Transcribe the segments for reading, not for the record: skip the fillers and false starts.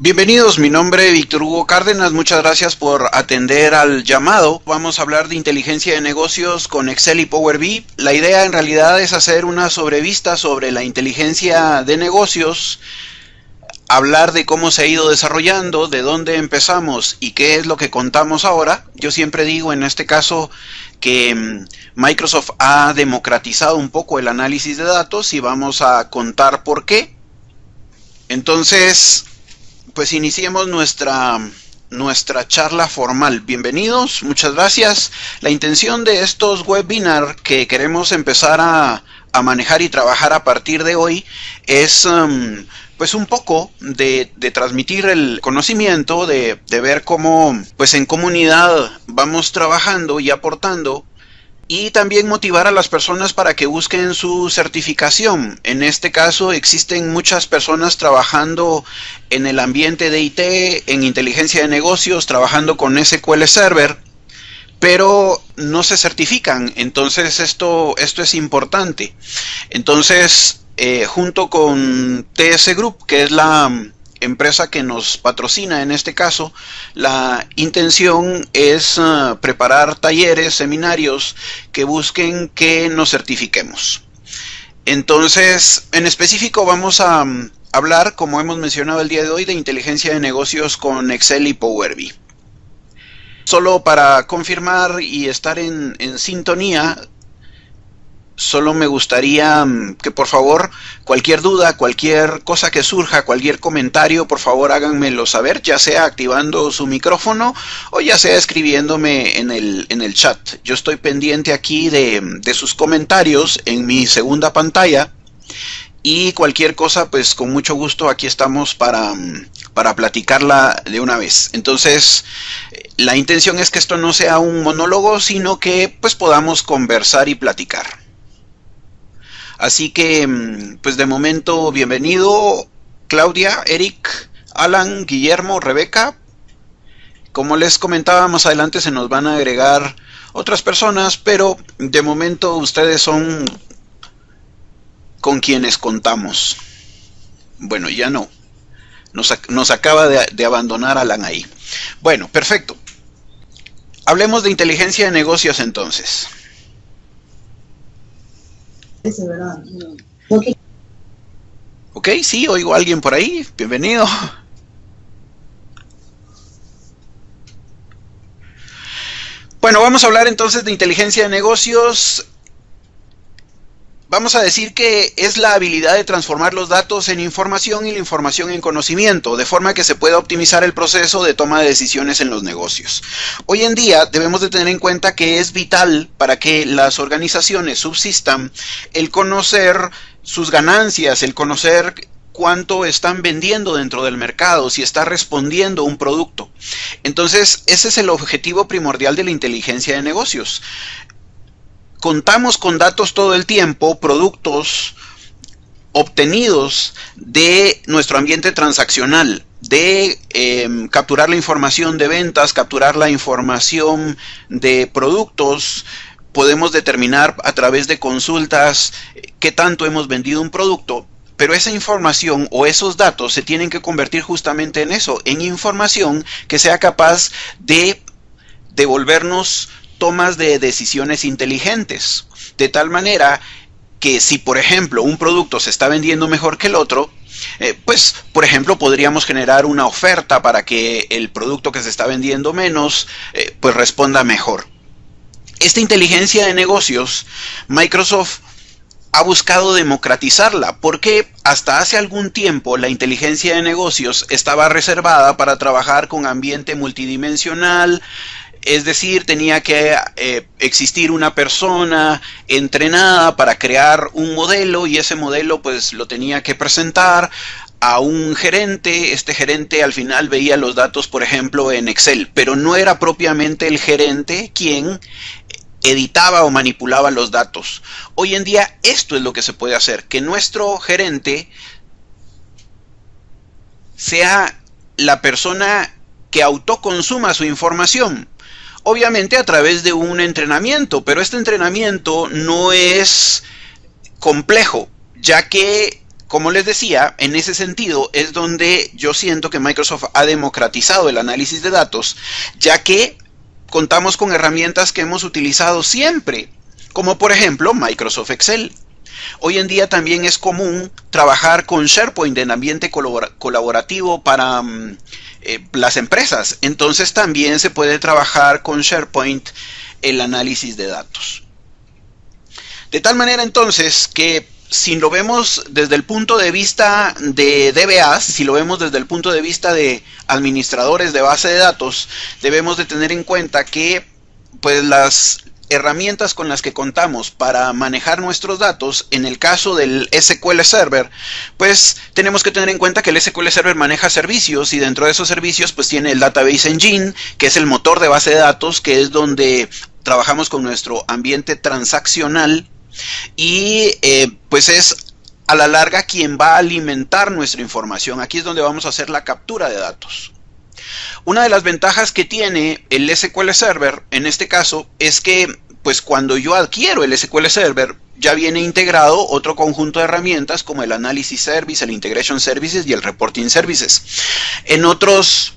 Bienvenidos, mi nombre es Víctor Hugo Cárdenas, muchas gracias por atender al llamado. Vamos a hablar de inteligencia de negocios con Excel y Power BI. La idea en realidad es hacer una sobrevista sobre la inteligencia de negocios, hablar de cómo se ha ido desarrollando, de dónde empezamos y qué es lo que contamos ahora. Yo siempre digo en este caso que Microsoft ha democratizado un poco el análisis de datos y vamos a contar por qué. Entonces, pues iniciemos nuestra charla formal. Bienvenidos, muchas gracias. La intención de estos webinars que queremos empezar a manejar y trabajar a partir de hoy es pues un poco de transmitir el conocimiento, de ver cómo pues en comunidad vamos trabajando y aportando, y también motivar a las personas para que busquen su certificación. En este caso existen muchas personas trabajando en el ambiente de IT, en inteligencia de negocios, trabajando con SQL Server, pero no se certifican. Entonces esto es importante. Entonces, junto con TS Group, que es la empresa que nos patrocina en este caso, la intención es preparar talleres, seminarios que busquen que nos certifiquemos. Entonces, en específico vamos a hablar, como hemos mencionado el día de hoy, de inteligencia de negocios con Excel y Power BI. Solo para confirmar y estar en sintonía, solo me gustaría que por favor cualquier duda, cualquier cosa que surja, cualquier comentario, por favor háganmelo saber, ya sea activando su micrófono o ya sea escribiéndome en el chat. Yo estoy pendiente aquí de sus comentarios en mi segunda pantalla, y cualquier cosa pues con mucho gusto aquí estamos para platicarla de una vez. Entonces la intención es que esto no sea un monólogo, sino que pues podamos conversar y platicar. Así que, pues de momento, bienvenido Claudia, Eric, Alan, Guillermo, Rebeca. Como les comentaba, más adelante se nos van a agregar otras personas, pero de momento ustedes son con quienes contamos. Bueno, ya no. Nos acaba de abandonar Alan ahí. Bueno, perfecto. Hablemos de inteligencia de negocios entonces. Ok, sí, oigo a alguien por ahí. Bienvenido. Bueno, vamos a hablar entonces de inteligencia de negocios. Vamos a decir que es la habilidad de transformar los datos en información y la información en conocimiento, de forma que se pueda optimizar el proceso de toma de decisiones en los negocios. Hoy en día debemos de tener en cuenta que es vital para que las organizaciones subsistan el conocer sus ganancias, el conocer cuánto están vendiendo dentro del mercado, si está respondiendo un producto. Entonces, ese es el objetivo primordial de la inteligencia de negocios. Contamos con datos todo el tiempo, productos obtenidos de nuestro ambiente transaccional, de capturar la información de ventas, capturar la información de productos. Podemos determinar a través de consultas qué tanto hemos vendido un producto, pero esa información o esos datos se tienen que convertir justamente en eso, en información que sea capaz de devolvernos tomas de decisiones inteligentes, de tal manera que si por ejemplo un producto se está vendiendo mejor que el otro, pues por ejemplo podríamos generar una oferta para que el producto que se está vendiendo menos pues responda mejor. Esta inteligencia de negocios, Microsoft ha buscado democratizarla, porque hasta hace algún tiempo la inteligencia de negocios estaba reservada para trabajar con ambiente multidimensional. Es decir, tenía que existir una persona entrenada para crear un modelo, y ese modelo pues lo tenía que presentar a un gerente. Este gerente al final veía los datos, por ejemplo, en Excel, pero no era propiamente el gerente quien editaba o manipulaba los datos. Hoy en día esto es lo que se puede hacer, que nuestro gerente sea la persona que autoconsuma su información. Obviamente a través de un entrenamiento, pero este entrenamiento no es complejo, ya que como les decía, en ese sentido es donde yo siento que Microsoft ha democratizado el análisis de datos, ya que contamos con herramientas que hemos utilizado siempre, como por ejemplo Microsoft Excel. Hoy en día también es común trabajar con SharePoint en ambiente colaborativo para las empresas. Entonces también se puede trabajar con SharePoint el análisis de datos. De tal manera entonces que si lo vemos desde el punto de vista de DBAs, si lo vemos desde el punto de vista de administradores de base de datos, debemos de tener en cuenta que pues las herramientas con las que contamos para manejar nuestros datos, en el caso del SQL Server, pues tenemos que tener en cuenta que el SQL Server maneja servicios y dentro de esos servicios pues tiene el Database Engine, que es el motor de base de datos, que es donde trabajamos con nuestro ambiente transaccional y pues es a la larga quien va a alimentar nuestra información. Aquí es donde vamos a hacer la captura de datos. Una de las ventajas que tiene el SQL Server en este caso es que pues cuando yo adquiero el SQL Server ya viene integrado otro conjunto de herramientas como el Analysis Service, el Integration Services y el Reporting Services. En otros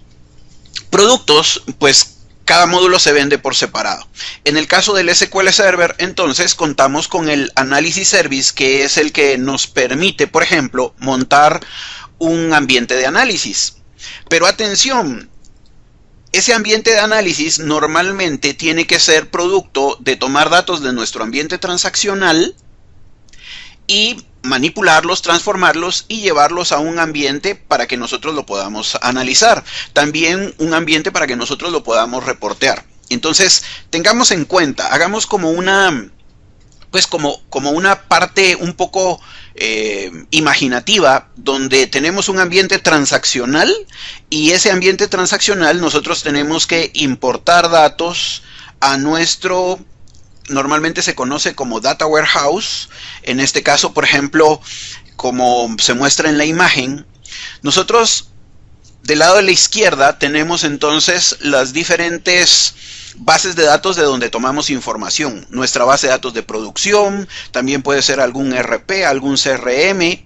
productos pues cada módulo se vende por separado. En el caso del SQL Server, entonces, contamos con el Analysis Service, que es el que nos permite, por ejemplo, montar un ambiente de análisis. Pero atención, ese ambiente de análisis normalmente tiene que ser producto de tomar datos de nuestro ambiente transaccional y manipularlos, transformarlos y llevarlos a un ambiente para que nosotros lo podamos analizar. También un ambiente para que nosotros lo podamos reportear. Entonces, tengamos en cuenta, hagamos como una, pues como una parte un poco imaginativa, donde tenemos un ambiente transaccional y ese ambiente transaccional nosotros tenemos que importar datos a nuestro, normalmente se conoce como Data Warehouse. En este caso, por ejemplo, como se muestra en la imagen, nosotros del lado de la izquierda tenemos entonces las diferentes bases de datos de donde tomamos información. Nuestra base de datos de producción, también puede ser algún RP, algún CRM,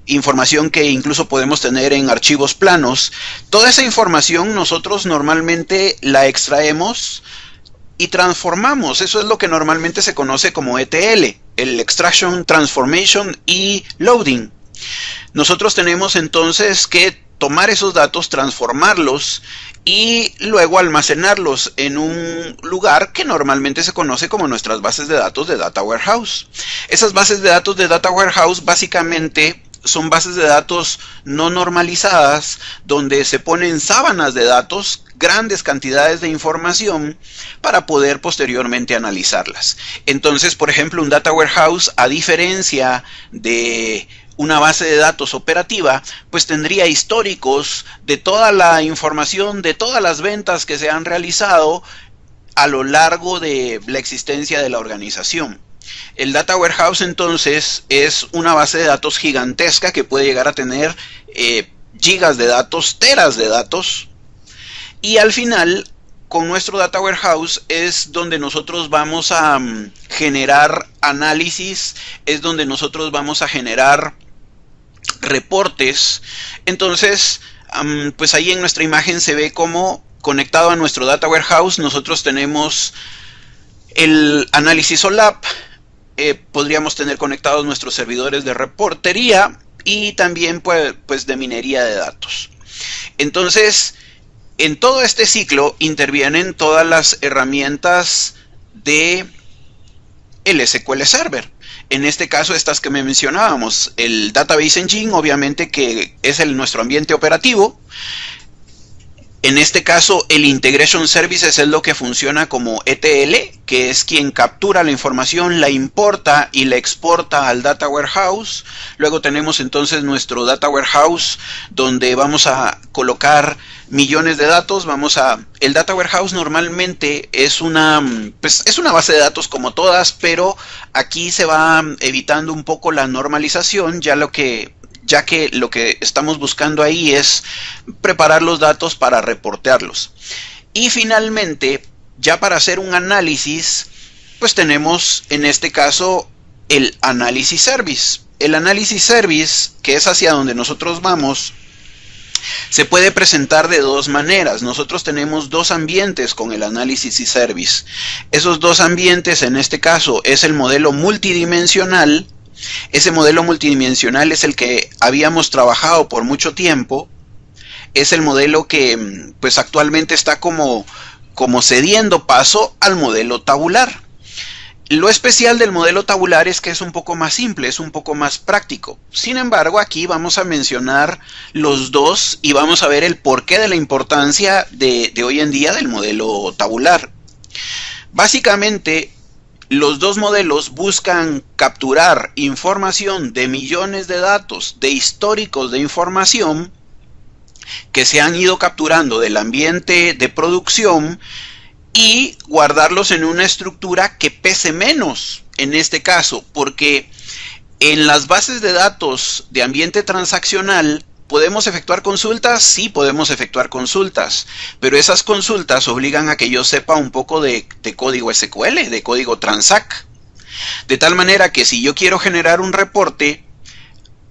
información que incluso podemos tener en archivos planos. Toda esa información nosotros normalmente la extraemos y transformamos. Eso es lo que normalmente se conoce como ETL, el Extraction, Transformation y Loading. Nosotros tenemos entonces que tomar esos datos, transformarlos y luego almacenarlos en un lugar que normalmente se conoce como nuestras bases de datos de Data Warehouse. Esas bases de datos de Data Warehouse básicamente son bases de datos no normalizadas, donde se ponen sábanas de datos, grandes cantidades de información para poder posteriormente analizarlas. Entonces, por ejemplo, un Data Warehouse, a diferencia de una base de datos operativa, pues tendría históricos de toda la información, de todas las ventas que se han realizado a lo largo de la existencia de la organización. El Data Warehouse entonces es una base de datos gigantesca que puede llegar a tener gigas de datos, teras de datos, y al final con nuestro Data Warehouse es donde nosotros vamos a generar análisis, es donde nosotros vamos a generar reportes. Entonces pues ahí en nuestra imagen se ve como conectado a nuestro Data Warehouse nosotros tenemos el Análisis OLAP. Podríamos tener conectados nuestros servidores de reportería y también pues de minería de datos. Entonces, en todo este ciclo intervienen todas las herramientas de el SQL Server. En este caso, estas que me mencionábamos, el Database Engine, obviamente que es nuestro ambiente operativo. En este caso, el Integration Services es lo que funciona como ETL, que es quien captura la información, la importa y la exporta al Data Warehouse. Luego tenemos entonces nuestro Data Warehouse, donde vamos a colocar millones de datos. El Data Warehouse normalmente es una base de datos como todas, pero aquí se va evitando un poco la normalización, ya que lo que estamos buscando ahí es preparar los datos para reportearlos. Y finalmente, ya para hacer un análisis, pues tenemos en este caso el Analysis Service. El Analysis Service, que es hacia donde nosotros vamos, se puede presentar de dos maneras. Nosotros tenemos dos ambientes con el Analysis Service. Esos dos ambientes, en este caso, es el modelo multidimensional. Ese modelo multidimensional es el que habíamos trabajado por mucho tiempo. Es el modelo que pues actualmente está como cediendo paso al modelo tabular. Lo especial del modelo tabular es que es un poco más simple, es un poco más práctico. Sin embargo, aquí vamos a mencionar los dos y vamos a ver el porqué de la importancia de hoy en día del modelo tabular. Básicamente, los dos modelos buscan capturar información de millones de datos, de históricos de información que se han ido capturando del ambiente de producción y guardarlos en una estructura que pese menos en este caso, porque en las bases de datos de ambiente transaccional ¿podemos efectuar consultas? Sí, podemos efectuar consultas, pero esas consultas obligan a que yo sepa un poco de código SQL, de código Transact, de tal manera que si yo quiero generar un reporte,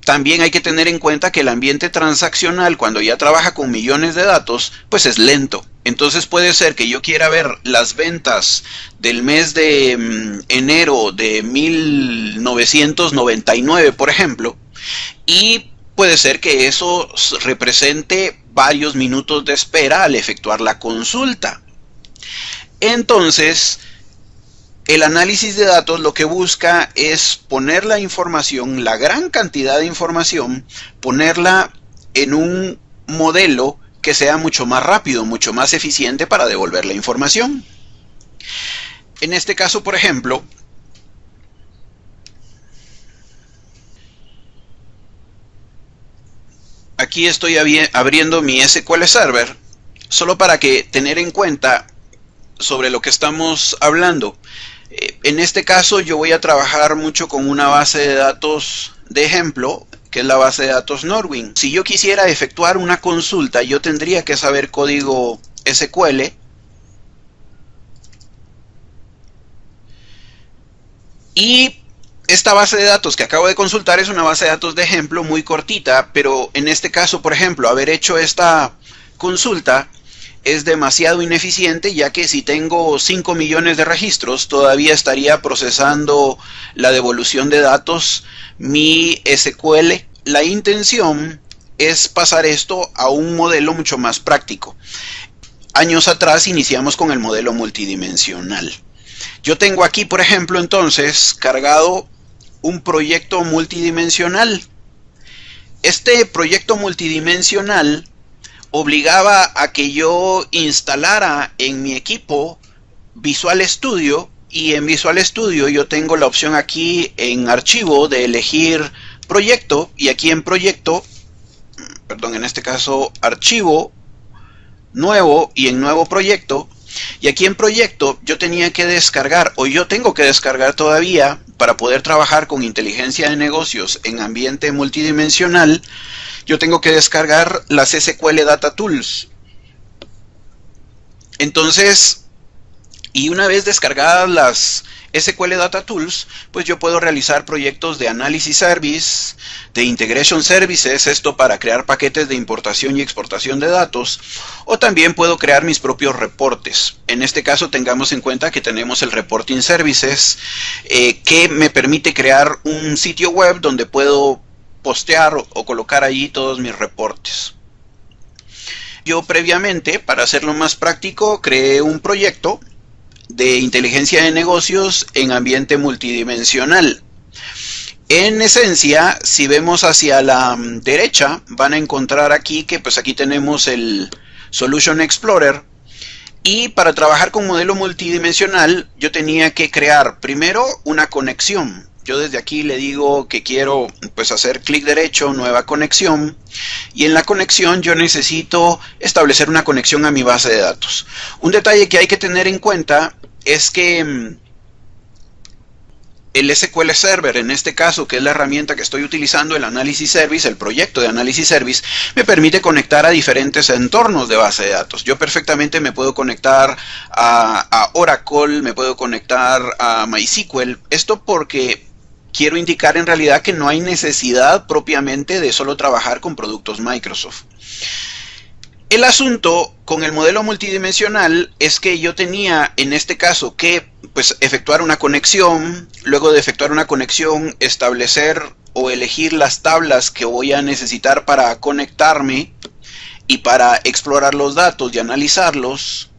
también hay que tener en cuenta que el ambiente transaccional, cuando ya trabaja con millones de datos, pues es lento. Entonces puede ser que yo quiera ver las ventas del mes de enero de 1999, por ejemplo, y puede ser que eso represente varios minutos de espera al efectuar la consulta. Entonces, el análisis de datos lo que busca es poner la información, la gran cantidad de información, ponerla en un modelo que sea mucho más rápido, mucho más eficiente para devolver la información. En este caso, por ejemplo, aquí estoy abriendo mi SQL Server, solo para que tener en cuenta sobre lo que estamos hablando. En este caso yo voy a trabajar mucho con una base de datos de ejemplo, que es la base de datos Norwin. Si yo quisiera efectuar una consulta, yo tendría que saber código SQL. Y esta base de datos que acabo de consultar es una base de datos de ejemplo muy cortita, pero en este caso, por ejemplo, haber hecho esta consulta es demasiado ineficiente, ya que si tengo 5 millones de registros, todavía estaría procesando la devolución de datos mi SQL. La intención es pasar esto a un modelo mucho más práctico. Años atrás iniciamos con el modelo multidimensional. Yo tengo aquí, por ejemplo, entonces, cargado un proyecto multidimensional. Este proyecto multidimensional obligaba a que yo instalara en mi equipo Visual Studio, y en Visual Studio yo tengo la opción aquí en archivo de elegir proyecto, y aquí en proyecto, perdón, en este caso archivo, nuevo, y en nuevo proyecto, y aquí en proyecto yo tenía que descargar, o yo tengo que descargar todavía, para poder trabajar con inteligencia de negocios en ambiente multidimensional, yo tengo que descargar las SQL Data Tools. Entonces, y una vez descargadas las SQL Data Tools, pues yo puedo realizar proyectos de Analysis Service, de Integration Services, esto para crear paquetes de importación y exportación de datos, o también puedo crear mis propios reportes. En este caso tengamos en cuenta que tenemos el Reporting Services, que me permite crear un sitio web donde puedo postear o colocar allí todos mis reportes. Yo previamente, para hacerlo más práctico, creé un proyecto de inteligencia de negocios en ambiente multidimensional. En esencia, si vemos hacia la derecha, van a encontrar aquí que pues aquí tenemos el Solution Explorer, y para trabajar con modelo multidimensional yo tenía que crear primero una conexión. Yo desde aquí le digo que quiero pues hacer clic derecho, nueva conexión, y en la conexión yo necesito establecer una conexión a mi base de datos. Un detalle que hay que tener en cuenta es que el SQL Server, en este caso, que es la herramienta que estoy utilizando, el Analysis Service, el proyecto de Analysis Service, me permite conectar a diferentes entornos de base de datos. Yo perfectamente me puedo conectar a Oracle, me puedo conectar a MySQL. Esto porque quiero indicar en realidad que no hay necesidad propiamente de solo trabajar con productos Microsoft. El asunto con el modelo multidimensional es que yo tenía en este caso que efectuar una conexión, luego de efectuar una conexión establecer o elegir las tablas que voy a necesitar para conectarme y para explorar los datos y analizarlos,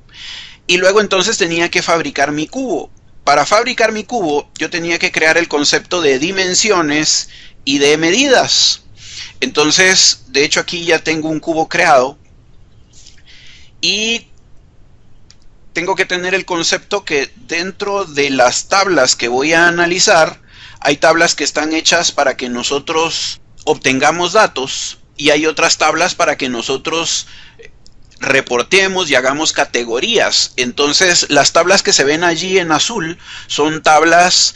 y luego entonces tenía que fabricar mi cubo. Para fabricar mi cubo yo tenía que crear el concepto de dimensiones y de medidas. Entonces, de hecho aquí ya tengo un cubo creado y tengo que tener el concepto que dentro de las tablas que voy a analizar, hay tablas que están hechas para que nosotros obtengamos datos y hay otras tablas para que nosotros reportemos y hagamos categorías. Entonces las tablas que se ven allí en azul son tablas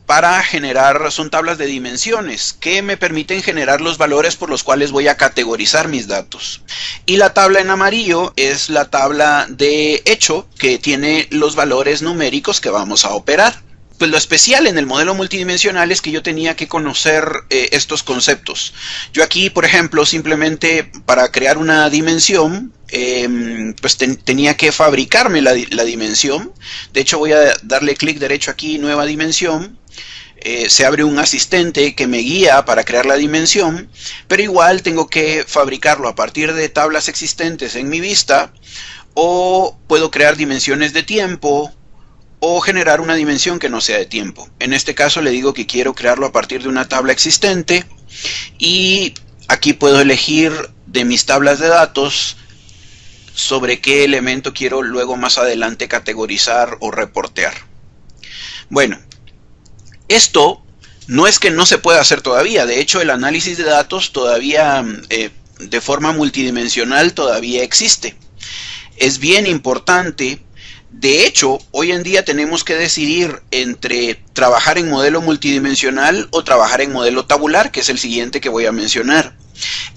para generar, son tablas de dimensiones que me permiten generar los valores por los cuales voy a categorizar mis datos. Y la tabla en amarillo es la tabla de hecho que tiene los valores numéricos que vamos a operar. Pues lo especial en el modelo multidimensional es que yo tenía que conocer estos conceptos. Yo aquí, por ejemplo, simplemente para crear una dimensión, tenía que fabricarme la dimensión. De hecho, voy a darle clic derecho aquí, nueva dimensión. Se abre un asistente que me guía para crear la dimensión, pero igual tengo que fabricarlo a partir de tablas existentes en mi vista, o puedo crear dimensiones de tiempo, o generar una dimensión que no sea de tiempo. En este caso le digo que quiero crearlo a partir de una tabla existente y aquí puedo elegir de mis tablas de datos sobre qué elemento quiero luego más adelante categorizar o reportear. Bueno, esto no es que no se pueda hacer todavía. De hecho, el análisis de datos todavía de forma multidimensional todavía existe. Es bien importante. De hecho, hoy en día tenemos que decidir entre trabajar en modelo multidimensional o trabajar en modelo tabular, que es el siguiente que voy a mencionar.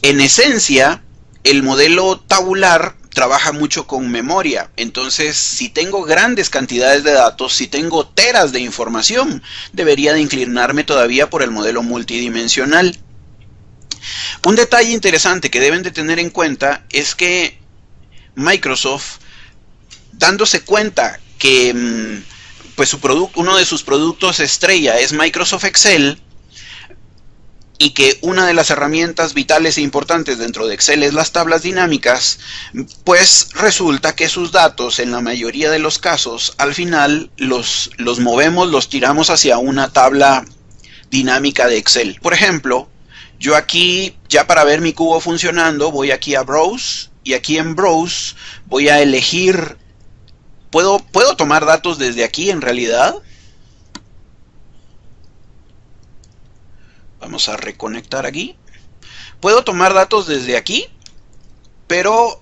En esencia, el modelo tabular trabaja mucho con memoria. Entonces, si tengo grandes cantidades de datos, si tengo teras de información, debería de inclinarme todavía por el modelo multidimensional. Un detalle interesante que deben de tener en cuenta es que Microsoft, dándose cuenta que uno de sus productos estrella es Microsoft Excel y que una de las herramientas vitales e importantes dentro de Excel es las tablas dinámicas, pues resulta que sus datos en la mayoría de los casos al final los movemos, los tiramos hacia una tabla dinámica de Excel. Por ejemplo, yo aquí ya para ver mi cubo funcionando voy aquí a Browse y aquí en Browse voy a elegir. ¿Puedo tomar datos desde aquí en realidad? Vamos a reconectar aquí. Puedo tomar datos desde aquí, pero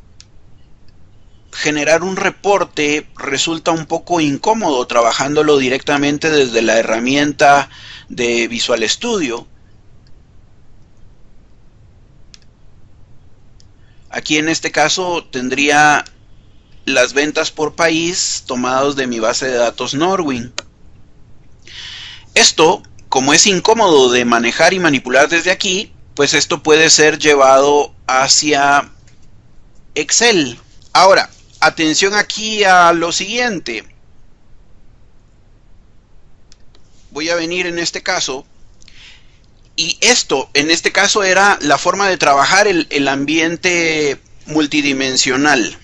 generar un reporte resulta un poco incómodo trabajándolo directamente desde la herramienta de Visual Studio. Aquí en este caso tendría las ventas por país tomados de mi base de datos Norwin. Esto, como es incómodo de manejar y manipular desde aquí, pues esto puede ser llevado hacia Excel. Ahora, atención aquí a lo siguiente. Voy a venir en este caso, y esto en este caso era la forma de trabajar el ambiente multidimensional.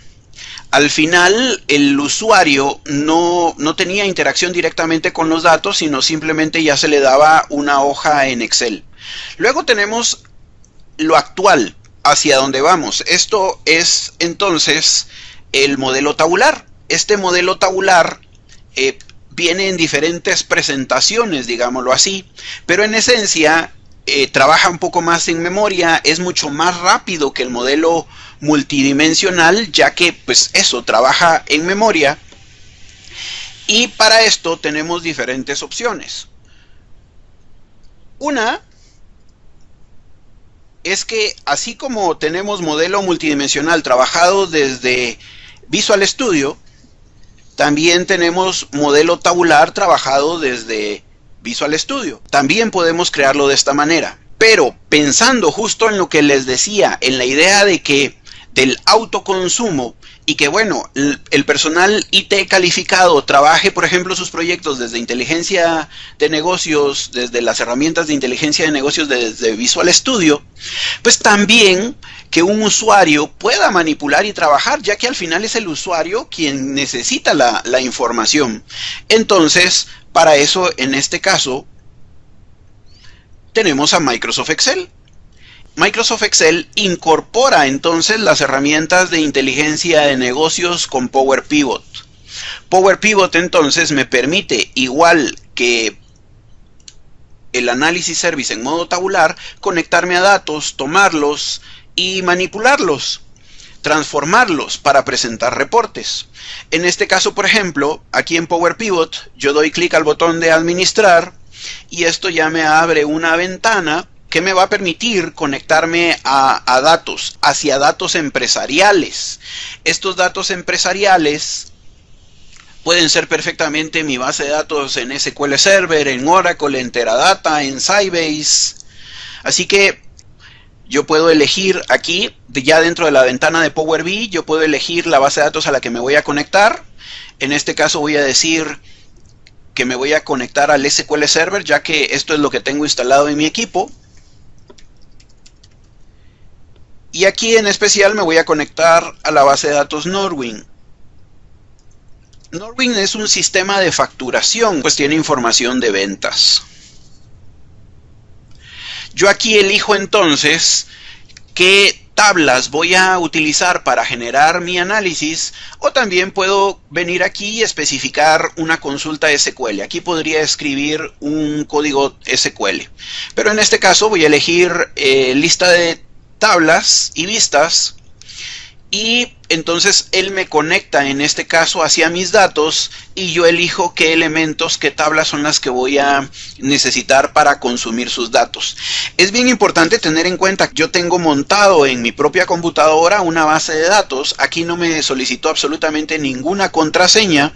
Al final, el usuario no tenía interacción directamente con los datos, sino simplemente ya se le daba una hoja en Excel. Luego tenemos lo actual, hacia dónde vamos. Esto es entonces el modelo tabular. Este modelo tabular viene en diferentes presentaciones, digámoslo así, pero en esencia trabaja un poco más en memoria, es mucho más rápido que el modelo multidimensional, ya que pues eso trabaja en memoria, y para esto tenemos diferentes opciones. Una es que así como tenemos modelo multidimensional trabajado desde Visual Studio, también tenemos modelo tabular trabajado desde Visual Studio. También podemos crearlo de esta manera. Pero pensando justo en lo que les decía, en la idea de que del autoconsumo y que bueno, el personal IT calificado trabaje, por ejemplo, sus proyectos desde inteligencia de negocios, desde las herramientas de inteligencia de negocios desde Visual Studio, pues también que un usuario pueda manipular y trabajar, ya que al final es el usuario quien necesita la información. Entonces, para eso, en este caso, tenemos a Microsoft Excel. Microsoft Excel incorpora entonces las herramientas de inteligencia de negocios con Power Pivot. Power Pivot entonces me permite, igual que el análisis service en modo tabular, conectarme a datos, tomarlos y manipularlos, transformarlos para presentar reportes. En este caso, por ejemplo, aquí en Power Pivot, yo doy clic al botón de administrar y esto ya me abre una ventana que me va a permitir conectarme a datos, hacia datos empresariales. Estos datos empresariales pueden ser perfectamente mi base de datos en SQL Server, en Oracle, en Teradata, en Sybase. Así que yo puedo elegir aquí, ya dentro de la ventana de Power BI, yo puedo elegir la base de datos a la que me voy a conectar. En este caso voy a decir que me voy a conectar al SQL Server, ya que esto es lo que tengo instalado en mi equipo. Y aquí en especial me voy a conectar a la base de datos Norwin. Norwin es un sistema de facturación, pues tiene información de ventas. Yo aquí elijo entonces qué tablas voy a utilizar para generar mi análisis, o también puedo venir aquí y especificar una consulta SQL. Aquí podría escribir un código SQL, pero en este caso voy a elegir lista de tablas y vistas, y entonces él me conecta en este caso hacia mis datos y yo elijo qué elementos, qué tablas son las que voy a necesitar para consumir sus datos. Es bien importante tener en cuenta que yo tengo montado en mi propia computadora una base de datos. Aquí no me solicitó absolutamente ninguna contraseña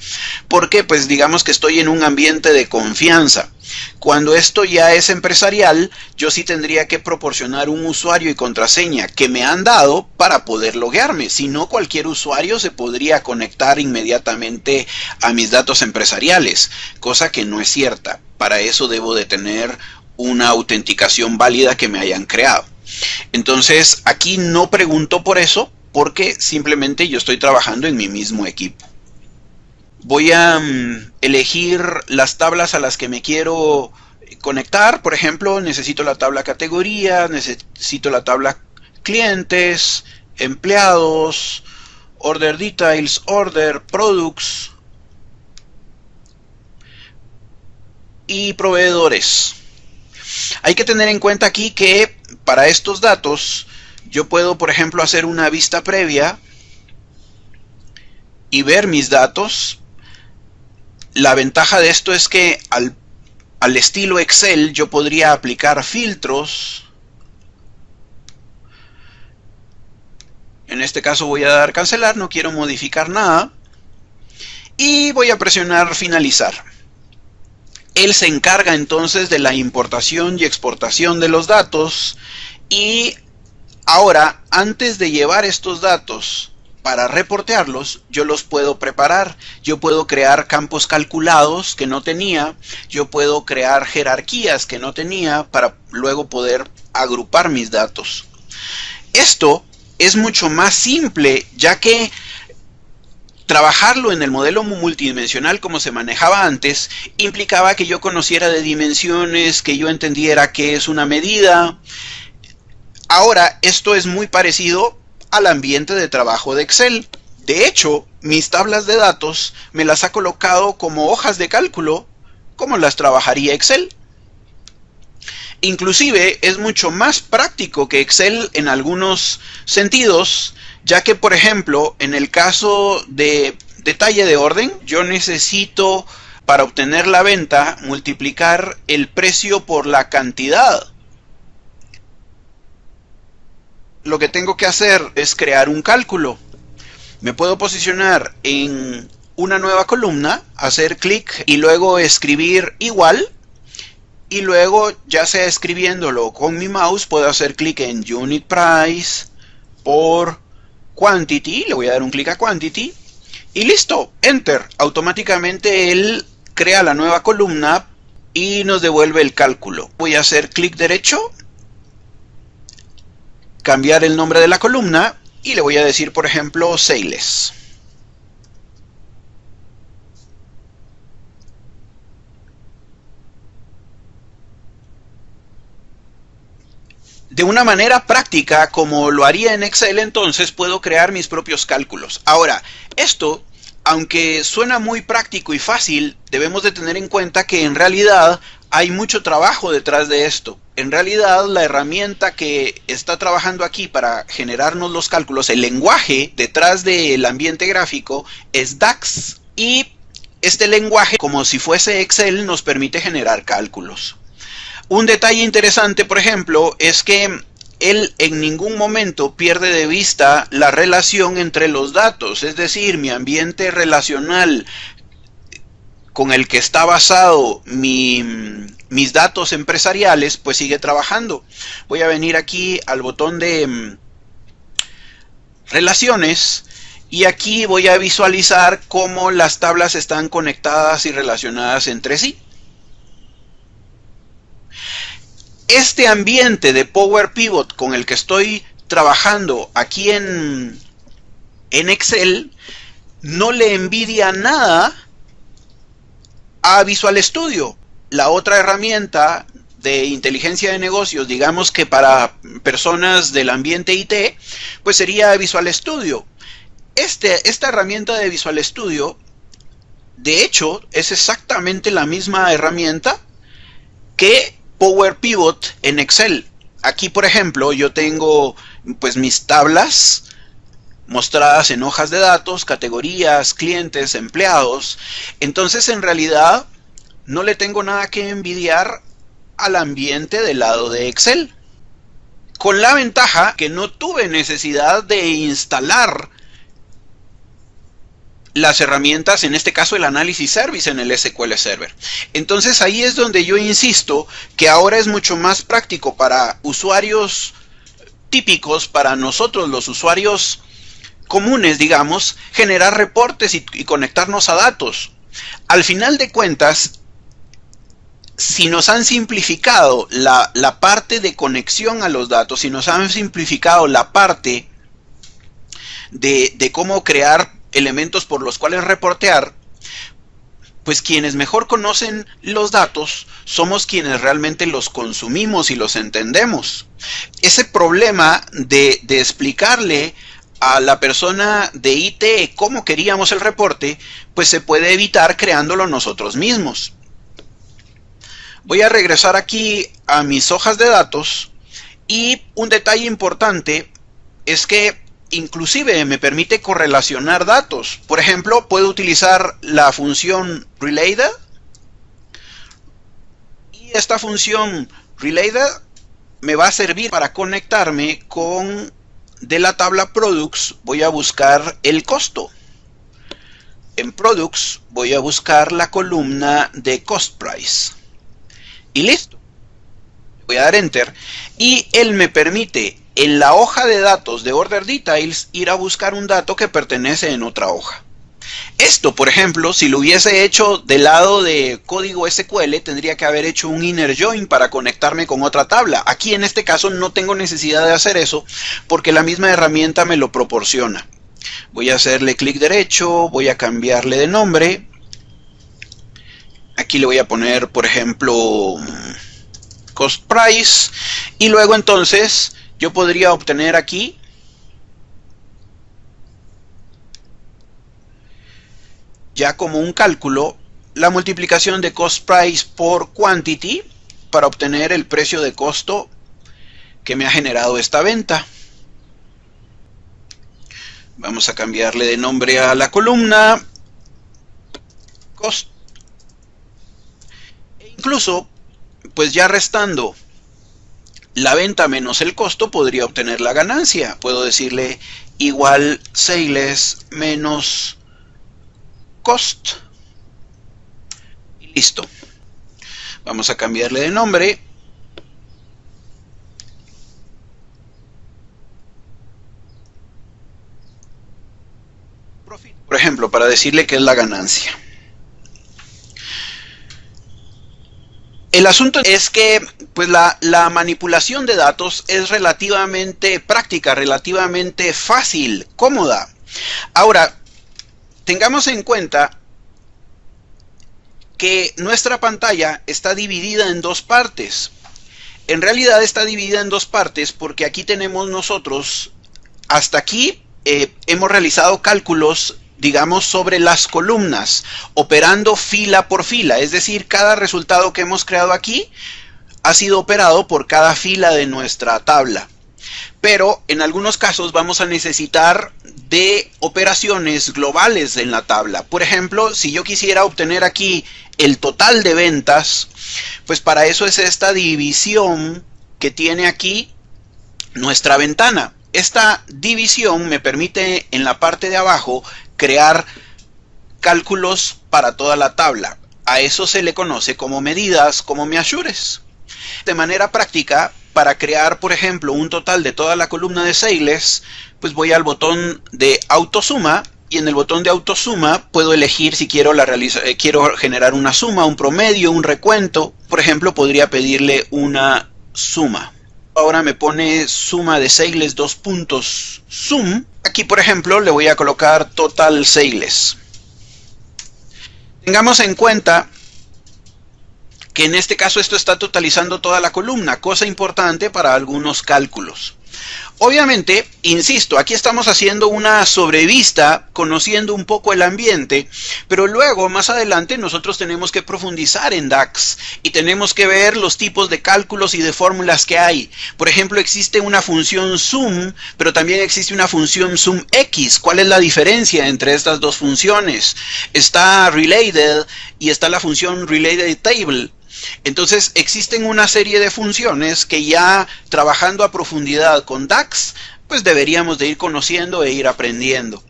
porque pues digamos que estoy en un ambiente de confianza. Cuando esto ya es empresarial, yo sí tendría que proporcionar un usuario y contraseña que me han dado para poder loguearme. Si no, cualquier usuario se podría conectar inmediatamente a mis datos empresariales, cosa que no es cierta. Para eso debo de tener una autenticación válida que me hayan creado. Entonces, aquí no pregunto por eso, porque simplemente yo estoy trabajando en mi mismo equipo. Voy a elegir las tablas a las que me quiero conectar. Por ejemplo, necesito la tabla categoría, necesito la tabla clientes, empleados, order details, order, products y proveedores. Hay que tener en cuenta aquí que para estos datos yo puedo, por ejemplo, hacer una vista previa y ver mis datos. La ventaja de esto es que al estilo Excel yo podría aplicar filtros. En este caso voy a dar cancelar, no quiero modificar nada. Y voy a presionar finalizar. Él se encarga entonces de la importación y exportación de los datos. Y ahora, antes de llevar estos datos para reportearlos, yo los puedo preparar. Yo puedo crear campos calculados que no tenía. Yo puedo crear jerarquías que no tenía para luego poder agrupar mis datos. Esto es mucho más simple, ya que trabajarlo en el modelo multidimensional como se manejaba antes implicaba que yo conociera de dimensiones, que yo entendiera qué es una medida. Ahora esto es muy parecido al ambiente de trabajo de Excel. De hecho, mis tablas de datos me las ha colocado como hojas de cálculo, como las trabajaría Excel. Inclusive es mucho más práctico que Excel en algunos sentidos, ya que, por ejemplo, en el caso de detalle de orden, yo necesito, para obtener la venta, multiplicar el precio por la cantidad. Lo que tengo que hacer es crear un cálculo. Me puedo posicionar en una nueva columna, hacer clic y luego escribir igual. y luego, ya sea escribiéndolo con mi mouse, puedo hacer clic en Unit Price por Quantity, le voy a dar un clic a Quantity, y listo, Enter. Automáticamente él crea la nueva columna y nos devuelve el cálculo. Voy a hacer clic derecho, cambiar el nombre de la columna y le voy a decir, por ejemplo, Sales. De una manera práctica, como lo haría en Excel, entonces puedo crear mis propios cálculos. Ahora, esto, aunque suena muy práctico y fácil, debemos de tener en cuenta que en realidad hay mucho trabajo detrás de esto. En realidad, la herramienta que está trabajando aquí para generarnos los cálculos, el lenguaje detrás del ambiente gráfico, es DAX. Y este lenguaje, como si fuese Excel, nos permite generar cálculos. Un detalle interesante, por ejemplo, es que él en ningún momento pierde de vista la relación entre los datos, es decir, mi ambiente relacional con el que está basado mis datos empresariales, pues sigue trabajando. Voy a venir aquí al botón de relaciones y aquí voy a visualizar cómo las tablas están conectadas y relacionadas entre sí. Este ambiente de Power Pivot con el que estoy trabajando aquí en Excel no le envidia nada a Visual Studio, la otra herramienta de inteligencia de negocios, digamos que para personas del ambiente IT, pues sería Visual Studio. Esta herramienta de Visual Studio, de hecho, es exactamente la misma herramienta que Power Pivot en Excel. Aquí, por ejemplo, yo tengo pues mis tablas mostradas en hojas de datos, categorías, clientes, empleados. Entonces, en realidad, no le tengo nada que envidiar al ambiente del lado de Excel. Con la ventaja que no tuve necesidad de instalar las herramientas, en este caso el Analysis Service en el SQL Server. Entonces ahí es donde yo insisto que ahora es mucho más práctico para usuarios típicos, para nosotros los usuarios comunes, digamos, generar reportes y conectarnos a datos. Al final de cuentas, si nos han simplificado la parte de conexión a los datos, si nos han simplificado la parte de cómo crear elementos por los cuales reportear, pues quienes mejor conocen los datos somos quienes realmente los consumimos y los entendemos. Ese problema de explicarle a la persona de IT cómo queríamos el reporte, pues se puede evitar creándolo nosotros mismos. Voy a regresar aquí a mis hojas de datos y un detalle importante es que inclusive me permite correlacionar datos. Por ejemplo, puedo utilizar la función related y esta función related me va a servir para conectarme con, de la tabla products voy a buscar el costo. En products voy a buscar la columna de cost price y listo. Voy a dar enter y él me permite en la hoja de datos de Order Details ir a buscar un dato que pertenece en otra hoja. Esto, por ejemplo, si lo hubiese hecho del lado de código SQL, tendría que haber hecho un inner join para conectarme con otra tabla. Aquí en este caso no tengo necesidad de hacer eso porque la misma herramienta me lo proporciona. Voy a hacerle clic derecho, voy a cambiarle de nombre. Aquí le voy a poner, por ejemplo, Cost Price y luego entonces yo podría obtener aquí ya como un cálculo la multiplicación de cost price por quantity para obtener el precio de costo que me ha generado esta venta. Vamos a cambiarle de nombre a la columna cost e incluso pues ya restando la venta menos el costo podría obtener la ganancia. Puedo decirle igual sales menos cost y listo. Vamos a cambiarle de nombre. Por ejemplo, para decirle que es la ganancia. El asunto es que pues la manipulación de datos es relativamente práctica, relativamente fácil, cómoda. Ahora, tengamos en cuenta que nuestra pantalla está dividida en dos partes. En realidad está dividida en dos partes porque aquí tenemos nosotros, hasta aquí hemos realizado cálculos, digamos, sobre las columnas, operando fila por fila, es decir, cada resultado que hemos creado aquí ha sido operado por cada fila de nuestra tabla. Pero en algunos casos vamos a necesitar de operaciones globales en la tabla. Por ejemplo, si yo quisiera obtener aquí el total de ventas, pues para eso es esta división que tiene aquí nuestra ventana. Esta división me permite en la parte de abajo crear cálculos para toda la tabla. A eso se le conoce como medidas, como measures. De manera práctica, para crear, por ejemplo, un total de toda la columna de sales, pues voy al botón de autosuma y en el botón de autosuma puedo elegir si quiero quiero generar una suma, un promedio, un recuento. Por ejemplo, podría pedirle una suma. Ahora me pone suma de sales, dos puntos, sum. Aquí, por ejemplo, le voy a colocar total sales. Tengamos en cuenta que en este caso esto está totalizando toda la columna, cosa importante para algunos cálculos. Obviamente, insisto, aquí estamos haciendo una sobrevista, conociendo un poco el ambiente, pero luego, más adelante, nosotros tenemos que profundizar en DAX y tenemos que ver los tipos de cálculos y de fórmulas que hay. Por ejemplo, existe una función sum, pero también existe una función sumx. ¿Cuál es la diferencia entre estas dos funciones? Está related y está la función related table. Entonces existen una serie de funciones que ya trabajando a profundidad con DAX, pues deberíamos de ir conociendo e ir aprendiendo.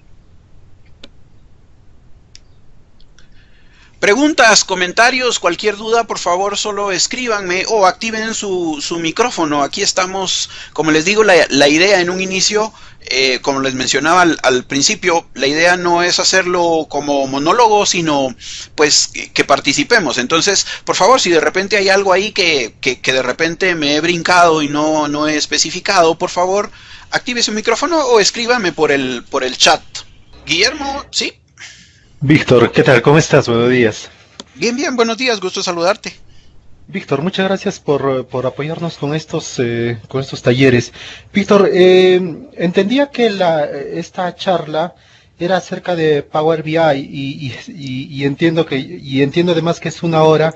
Preguntas, comentarios, cualquier duda, por favor solo escríbanme o activen su micrófono. Aquí estamos, como les digo, la idea en un inicio, como les mencionaba al principio, la idea no es hacerlo como monólogo, sino pues que participemos. Entonces, por favor, si de repente hay algo ahí que de repente me he brincado y no he especificado, por favor, active su micrófono o escríbame por el chat. Guillermo, ¿sí? Víctor, ¿qué tal? ¿Cómo estás? Buenos días. Bien, bien, buenos días, gusto saludarte. Víctor, muchas gracias por apoyarnos con estos talleres. Víctor, entendía que esta charla era acerca de Power BI y entiendo además que es una hora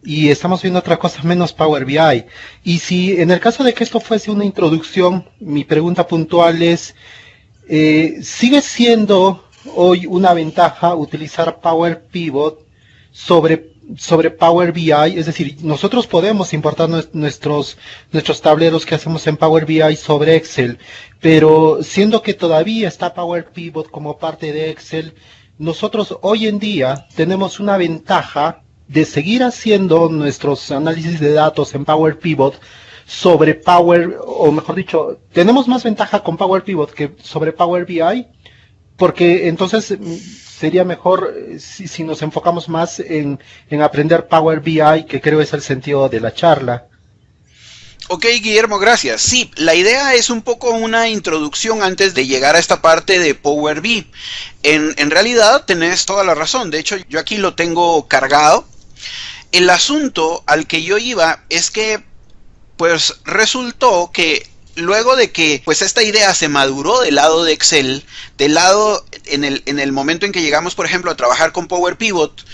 y estamos viendo otra cosa menos Power BI. Y si en el caso de que esto fuese una introducción, mi pregunta puntual es, ¿sigue siendo hoy una ventaja utilizar Power Pivot sobre Power BI? Es decir, nosotros podemos importar nuestros tableros que hacemos en Power BI sobre Excel, pero siendo que todavía está Power Pivot como parte de Excel, nosotros hoy en día tenemos una ventaja de seguir haciendo nuestros análisis de datos en Power Pivot sobre o mejor dicho, tenemos más ventaja con Power Pivot que sobre Power BI. Porque entonces sería mejor si nos enfocamos más en aprender Power BI, que creo es el sentido de la charla. Ok, Guillermo, gracias. Sí, la idea es un poco una introducción antes de llegar a esta parte de Power BI. En realidad tenés toda la razón. De hecho, yo aquí lo tengo cargado. El asunto al que yo iba es que pues resultó que luego de que pues esta idea se maduró del lado de Excel, en el momento en que llegamos, por ejemplo, a trabajar con Power Pivot,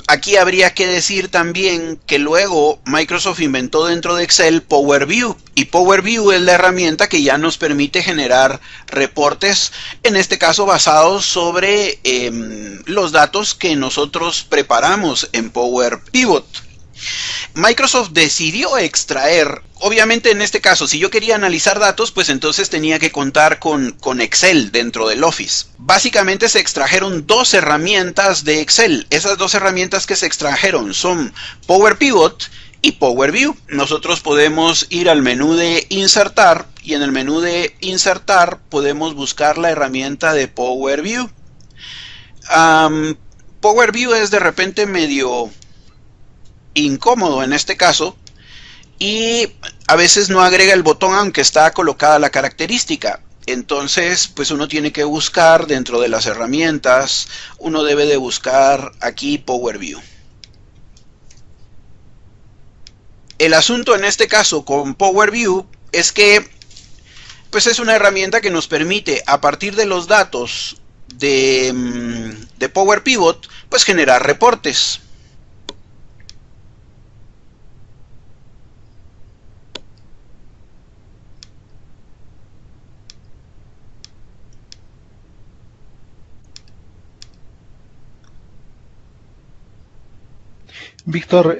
aquí habría que decir también que luego Microsoft inventó dentro de Excel Power View, y Power View es la herramienta que ya nos permite generar reportes, en este caso basados sobre los datos que nosotros preparamos en Power Pivot. Microsoft decidió extraer, obviamente en este caso, si yo quería analizar datos, pues entonces tenía que contar con Excel dentro del Office. Básicamente se extrajeron dos herramientas de Excel. Esas dos herramientas que se extrajeron son Power Pivot y Power View. Nosotros podemos ir al menú de insertar y en el menú de insertar podemos buscar la herramienta de Power View. Power View es de repente medio incómodo en este caso y a veces no agrega el botón aunque está colocada la característica. Entonces pues uno tiene que buscar dentro de las herramientas, uno debe de buscar aquí Power View. El asunto en este caso con Power View es que pues es una herramienta que nos permite a partir de los datos de Power Pivot pues generar reportes. Víctor,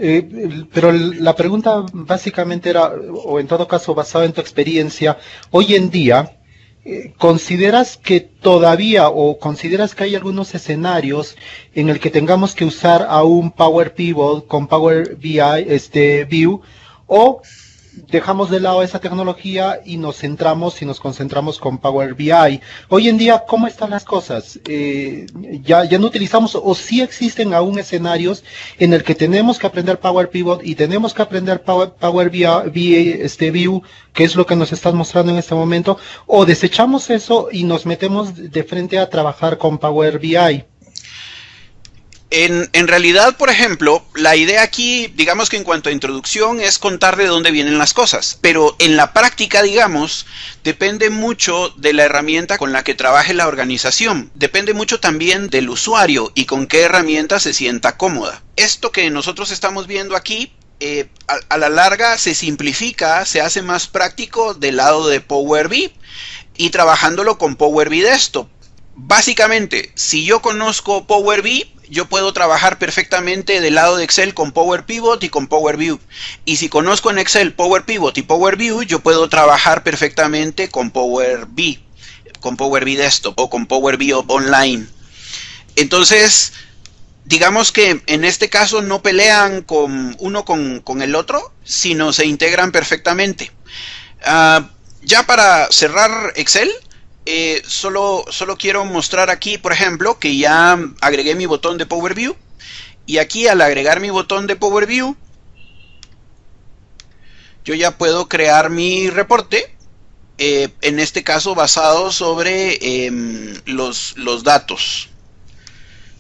pero la pregunta básicamente era, o en todo caso basada en tu experiencia, hoy en día, ¿consideras que todavía o consideras que hay algunos escenarios en el que tengamos que usar a un Power Pivot con Power BI, View, o dejamos de lado esa tecnología y nos centramos y nos concentramos con Power BI? Hoy en día, ¿cómo están las cosas? ¿Ya no utilizamos o sí existen aún escenarios en el que tenemos que aprender Power Pivot y tenemos que aprender Power BI, View, que es lo que nos estás mostrando en este momento, o desechamos eso y nos metemos de frente a trabajar con Power BI? En realidad, por ejemplo, la idea aquí, digamos que en cuanto a introducción, es contar de dónde vienen las cosas. Pero en la práctica, digamos, depende mucho de la herramienta con la que trabaje la organización. Depende mucho también del usuario y con qué herramienta se sienta cómoda. Esto que nosotros estamos viendo aquí, a la larga se simplifica, se hace más práctico del lado de Power BI y trabajándolo con Power BI Desktop. Básicamente, si yo conozco Power BI, yo puedo trabajar perfectamente del lado de Excel con Power Pivot y con Power View. Y si conozco en Excel Power Pivot y Power View, yo puedo trabajar perfectamente con Power BI Desktop o con Power BI Online. Entonces, digamos que en este caso no pelean uno con el otro, sino se integran perfectamente. Ya para cerrar Excel, solo quiero mostrar aquí, por ejemplo, que ya agregué mi botón de Power View. Y aquí al agregar mi botón de Power View, yo ya puedo crear mi reporte. En este caso basado sobre los datos.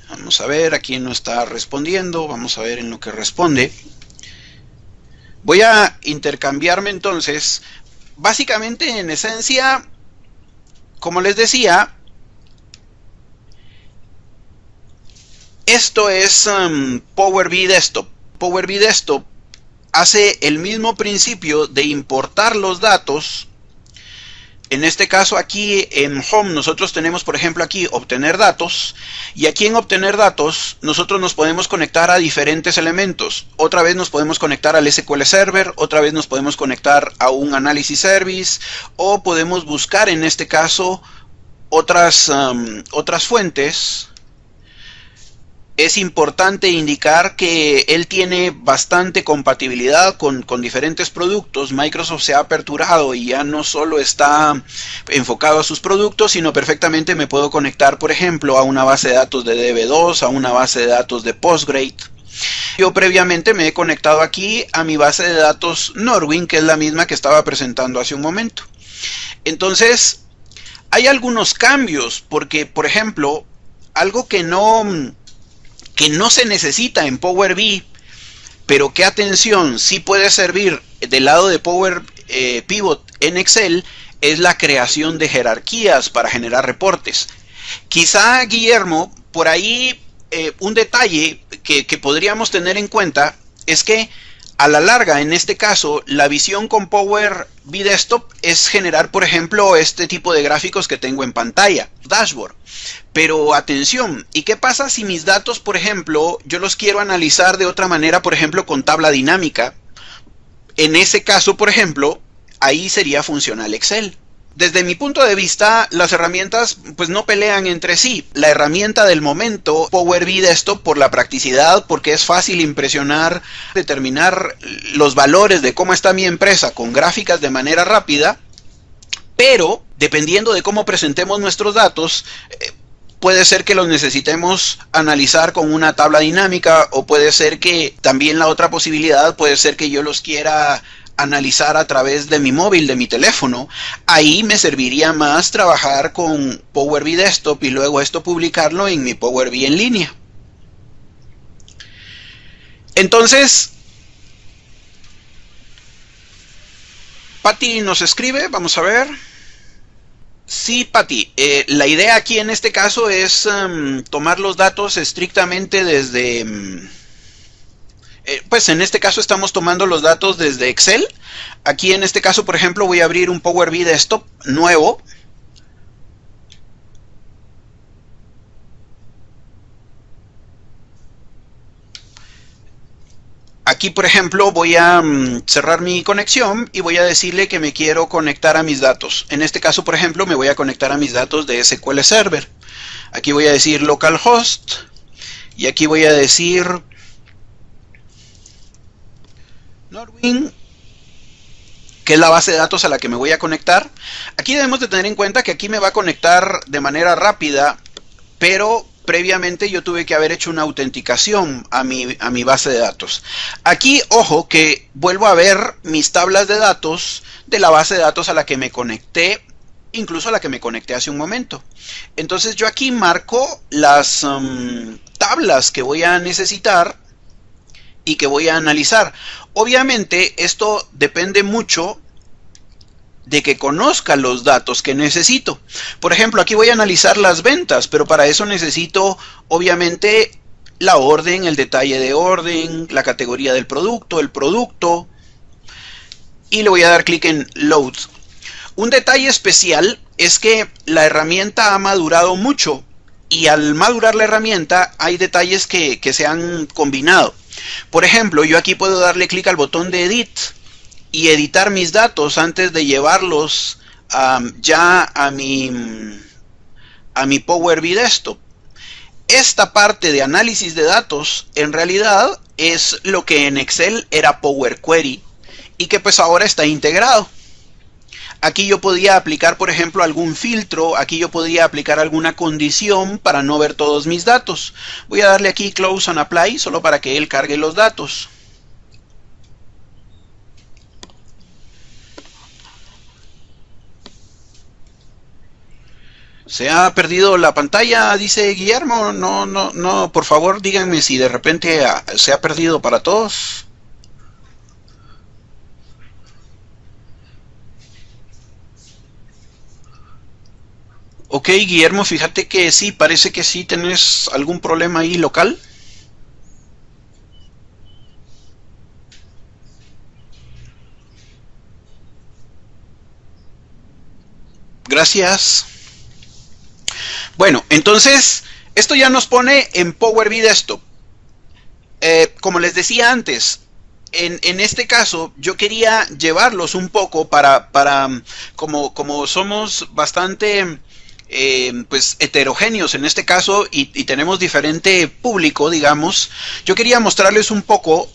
Vamos a ver, aquí no está respondiendo. Vamos a ver en lo que responde. Voy a intercambiarme entonces. Básicamente, en esencia, como les decía, esto es Power BI Desktop. Power BI Desktop hace el mismo principio de importar los datos. En este caso aquí en Home nosotros tenemos, por ejemplo, aquí obtener datos, y aquí en obtener datos nosotros nos podemos conectar a diferentes elementos. Otra vez nos podemos conectar al SQL Server, otra vez nos podemos conectar a un Analysis Service, o podemos buscar en este caso otras fuentes. Es importante indicar que él tiene bastante compatibilidad con diferentes productos. Microsoft se ha aperturado y ya no solo está enfocado a sus productos, sino perfectamente me puedo conectar, por ejemplo, a una base de datos de DB2, a una base de datos de Postgre. Yo previamente me he conectado aquí a mi base de datos Norwin, que es la misma que estaba presentando hace un momento. Entonces, hay algunos cambios, porque, por ejemplo, algo que no se necesita en Power BI, pero que, atención, sí puede servir del lado de Power Pivot en Excel, es la creación de jerarquías para generar reportes. Quizá, Guillermo, por ahí un detalle que podríamos tener en cuenta es que A la larga, en este caso, la visión con Power BI Desktop es generar, por ejemplo, este tipo de gráficos que tengo en pantalla, dashboard. Pero atención, ¿y qué pasa si mis datos, por ejemplo, yo los quiero analizar de otra manera, por ejemplo, con tabla dinámica? En ese caso, por ejemplo, ahí sería funcional Excel. Desde mi punto de vista, las herramientas pues no pelean entre sí. La herramienta del momento, Power BI Desktop, por la practicidad, porque es fácil impresionar, determinar los valores de cómo está mi empresa con gráficas de manera rápida, pero dependiendo de cómo presentemos nuestros datos, puede ser que los necesitemos analizar con una tabla dinámica, o puede ser que también la otra posibilidad puede ser que yo los quiera analizar a través de mi móvil, de mi teléfono. Ahí me serviría más trabajar con Power BI Desktop y luego esto publicarlo en mi Power BI en línea. Entonces, Patti nos escribe, vamos a ver. Sí, Patti, la idea aquí en este caso es tomar los datos estrictamente desde... pues en este caso estamos tomando los datos desde Excel. Aquí en este caso, por ejemplo, voy a abrir un Power BI Desktop nuevo. Aquí, por ejemplo, voy a cerrar mi conexión y voy a decirle que me quiero conectar a mis datos. En este caso, por ejemplo, me voy a conectar a mis datos de SQL Server. Aquí voy a decir localhost y aquí voy a decir Norwin, que es la base de datos a la que me voy a conectar. Aquí debemos de tener en cuenta que aquí me va a conectar de manera rápida, pero previamente yo tuve que haber hecho una autenticación a mi base de datos. Aquí, ojo, que vuelvo a ver mis tablas de datos de la base de datos a la que me conecté, incluso a la que me conecté hace un momento. Entonces yo aquí marco las tablas que voy a necesitar y que voy a analizar. Obviamente esto depende mucho de que conozca los datos que necesito. Por ejemplo, aquí voy a analizar las ventas, pero para eso necesito obviamente la orden, el detalle de orden, la categoría del producto, el producto, y le voy a dar clic en Load. Un detalle especial es que la herramienta ha madurado mucho, y al madurar la herramienta hay detalles que se han combinado. Por ejemplo, yo aquí puedo darle clic al botón de Edit y editar mis datos antes de llevarlos ya a mi Power BI Desktop. Esta parte de análisis de datos en realidad es lo que en Excel era Power Query y que pues ahora está integrado. Aquí yo podía aplicar, por ejemplo, algún filtro. Aquí yo podía aplicar alguna condición para no ver todos mis datos. Voy a darle aquí Close and Apply solo para que él cargue los datos. ¿Se ha perdido la pantalla? Dice Guillermo. No, por favor díganme si de repente se ha perdido para todos. Ok, Guillermo, fíjate que sí, parece que sí tenés algún problema ahí local. Gracias. Bueno, entonces, esto ya nos pone en Power BI Desktop. Como les decía antes, en este caso yo quería llevarlos un poco como somos bastante pues heterogéneos en este caso y tenemos diferente público, digamos, yo quería mostrarles un poco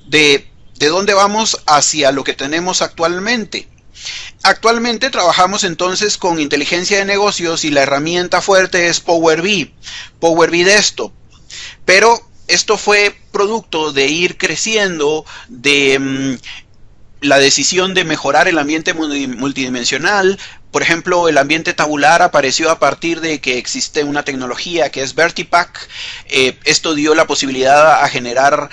de dónde vamos hacia lo que tenemos actualmente. Actualmente trabajamos entonces con inteligencia de negocios y la herramienta fuerte es Power BI Desktop, pero esto fue producto de ir creciendo, de la decisión de mejorar el ambiente multidimensional. Por ejemplo, el ambiente tabular apareció a partir de que existe una tecnología que es Vertipack. Esto dio la posibilidad a generar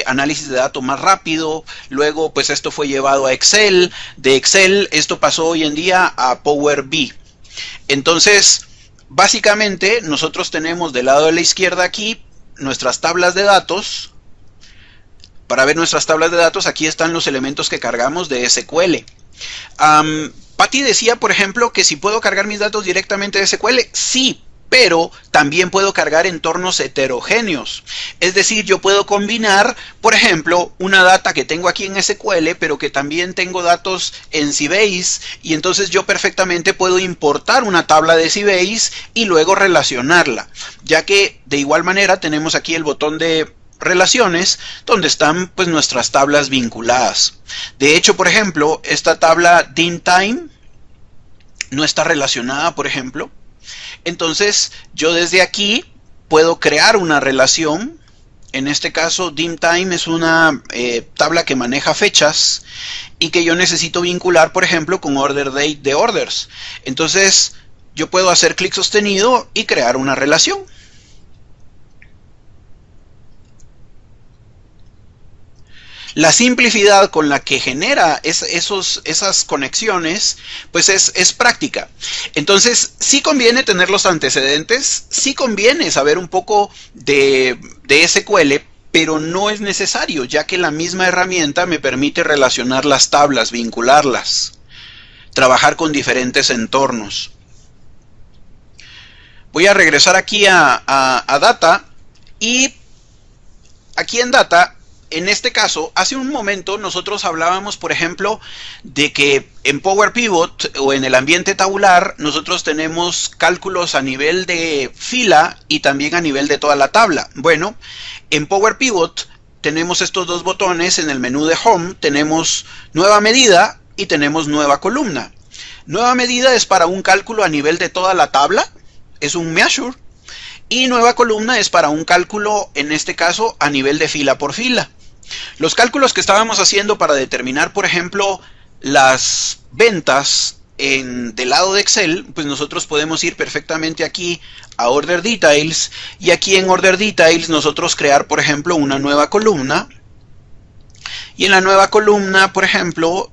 análisis de datos más rápido. Luego pues esto fue llevado a Excel. De Excel esto pasó hoy en día a Power BI. Entonces básicamente nosotros tenemos del lado de la izquierda aquí nuestras tablas de datos. para ver nuestras tablas de datos, aquí están los elementos que cargamos de SQL. Patty decía, por ejemplo, que si puedo cargar mis datos directamente de SQL, sí, pero también puedo cargar entornos heterogéneos. Es decir, yo puedo combinar, por ejemplo, una data que tengo aquí en SQL, pero que también tengo datos en Sybase, y entonces yo perfectamente puedo importar una tabla de Sybase y luego relacionarla, ya que de igual manera tenemos aquí el botón de relaciones, donde están pues nuestras tablas vinculadas. De hecho, por ejemplo, esta tabla DIMTime no está relacionada, por ejemplo. Entonces, yo desde aquí puedo crear una relación. En este caso, DIMTime es una tabla que maneja fechas y que yo necesito vincular, por ejemplo, con OrderDate de orders. Entonces, yo puedo hacer clic sostenido y crear una relación. La simplicidad con la que genera esas conexiones, pues es práctica. Entonces, sí conviene tener los antecedentes, sí conviene saber un poco de SQL, pero no es necesario, ya que la misma herramienta me permite relacionar las tablas, vincularlas, trabajar con diferentes entornos. Voy a regresar aquí a Data, y aquí en Data, en este caso, hace un momento nosotros hablábamos, por ejemplo, de que en Power Pivot o en el ambiente tabular nosotros tenemos cálculos a nivel de fila y también a nivel de toda la tabla. Bueno, en Power Pivot tenemos estos dos botones en el menú de Home, tenemos nueva medida y tenemos nueva columna. Nueva medida es para un cálculo a nivel de toda la tabla, es un measure, y nueva columna es para un cálculo, en este caso, a nivel de fila por fila. Los cálculos que estábamos haciendo para determinar, por ejemplo, las ventas del lado de Excel, pues nosotros podemos ir perfectamente aquí a Order Details, y aquí en Order Details nosotros crear, por ejemplo, una nueva columna, y en la nueva columna, por ejemplo,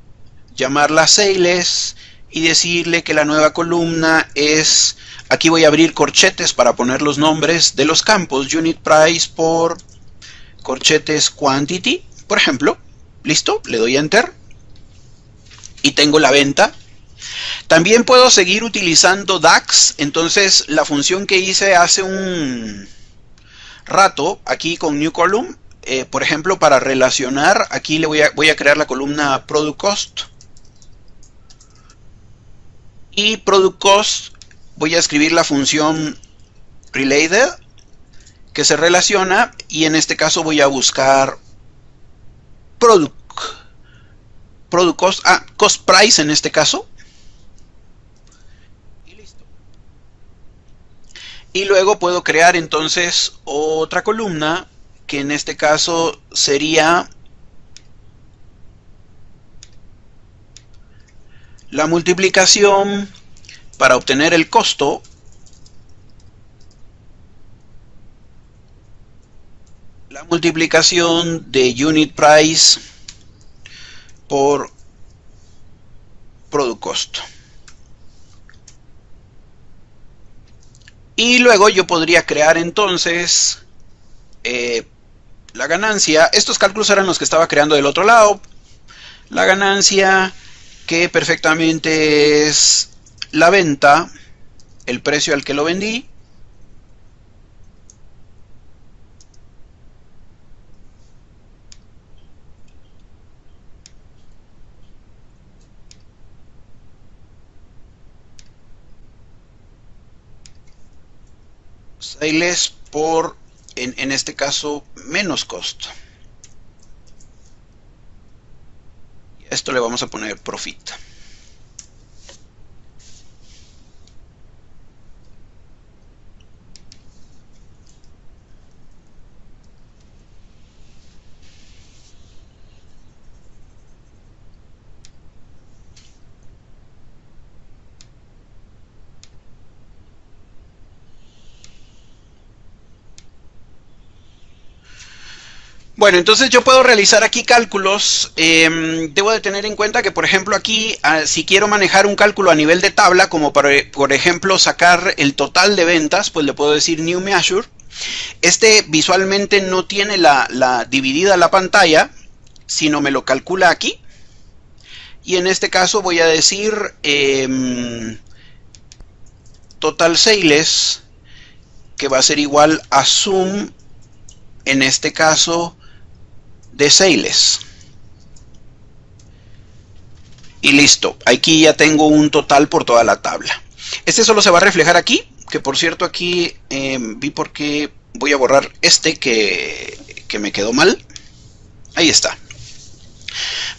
llamarla Sales y decirle que la nueva columna es, aquí voy a abrir corchetes para poner los nombres de los campos, Unit Price por corchetes Quantity, por ejemplo. Listo, le doy Enter y tengo la venta. También puedo seguir utilizando DAX. Entonces la función que hice hace un rato aquí con New Column, por ejemplo, para relacionar, aquí le voy a crear la columna Product Cost, y Product Cost voy a escribir la función Related, que se relaciona, y en este caso voy a buscar Product Cost, Cost Price en este caso, y listo. Y luego puedo crear entonces otra columna, que en este caso sería la multiplicación para obtener el costo la multiplicación de Unit Price por Product Cost. Y luego yo podría crear entonces la ganancia. Estos cálculos eran los que estaba creando del otro lado. La ganancia, que perfectamente es la venta, el precio al que lo vendí, sales por, en este caso, menos costo. Esto le vamos a poner profit. Bueno, entonces yo puedo realizar aquí cálculos. Debo de tener en cuenta que, por ejemplo, aquí, si quiero manejar un cálculo a nivel de tabla, como por ejemplo sacar el total de ventas, pues le puedo decir New Measure. Este visualmente no tiene la dividida la pantalla, sino me lo calcula aquí. Y en este caso voy a decir total sales, que va a ser igual a sum, en este caso, de sales. Y listo, aquí ya tengo un total por toda la tabla. Este solo se va a reflejar aquí, que por cierto aquí vi por qué voy a borrar este que me quedó mal. Ahí está.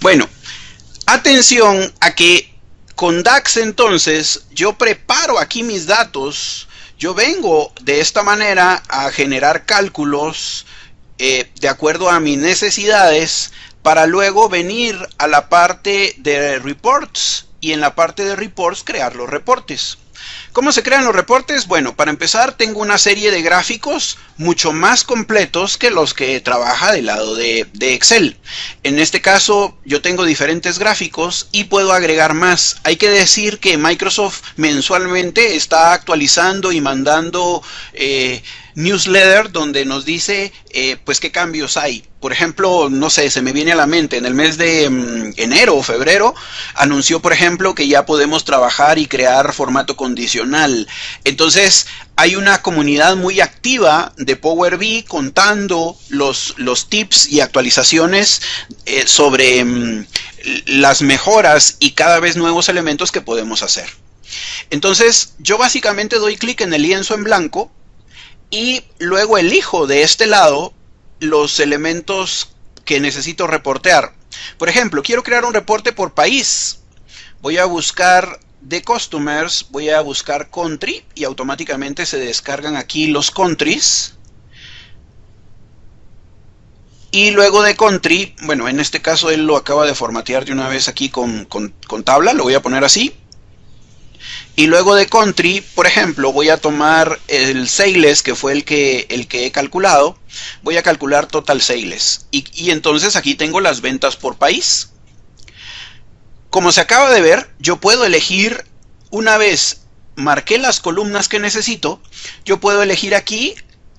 Bueno, atención a que con DAX entonces yo preparo aquí mis datos. Yo vengo de esta manera a generar cálculos de acuerdo a mis necesidades, para luego venir a la parte de reports y en la parte de reports crear los reportes. ¿Cómo se crean los reportes? Bueno, para empezar tengo una serie de gráficos mucho más completos que los que trabaja del lado de Excel. En este caso yo tengo diferentes gráficos y puedo agregar más. Hay que decir que Microsoft mensualmente está actualizando y mandando newsletter donde nos dice pues qué cambios hay. Por ejemplo, no sé, se me viene a la mente, en el mes de enero o febrero, anunció, por ejemplo, que ya podemos trabajar y crear formato condicional. Entonces, hay una comunidad muy activa de Power BI contando los tips y actualizaciones sobre las mejoras y cada vez nuevos elementos que podemos hacer. Entonces, yo básicamente doy clic en el lienzo en blanco y luego elijo de este lado los elementos que necesito reportear. Por ejemplo, quiero crear un reporte por país. Voy a buscar de customers, voy a buscar country y automáticamente se descargan aquí los countries. Y luego de country, bueno, en este caso él lo acaba de formatear de una vez aquí con tabla, lo voy a poner así. Y luego de country, por ejemplo, voy a tomar el sales, que fue el que he calculado. Voy a calcular total sales. Y entonces aquí tengo las ventas por país. Como se acaba de ver, yo puedo elegir, una vez marqué las columnas que necesito, yo puedo elegir aquí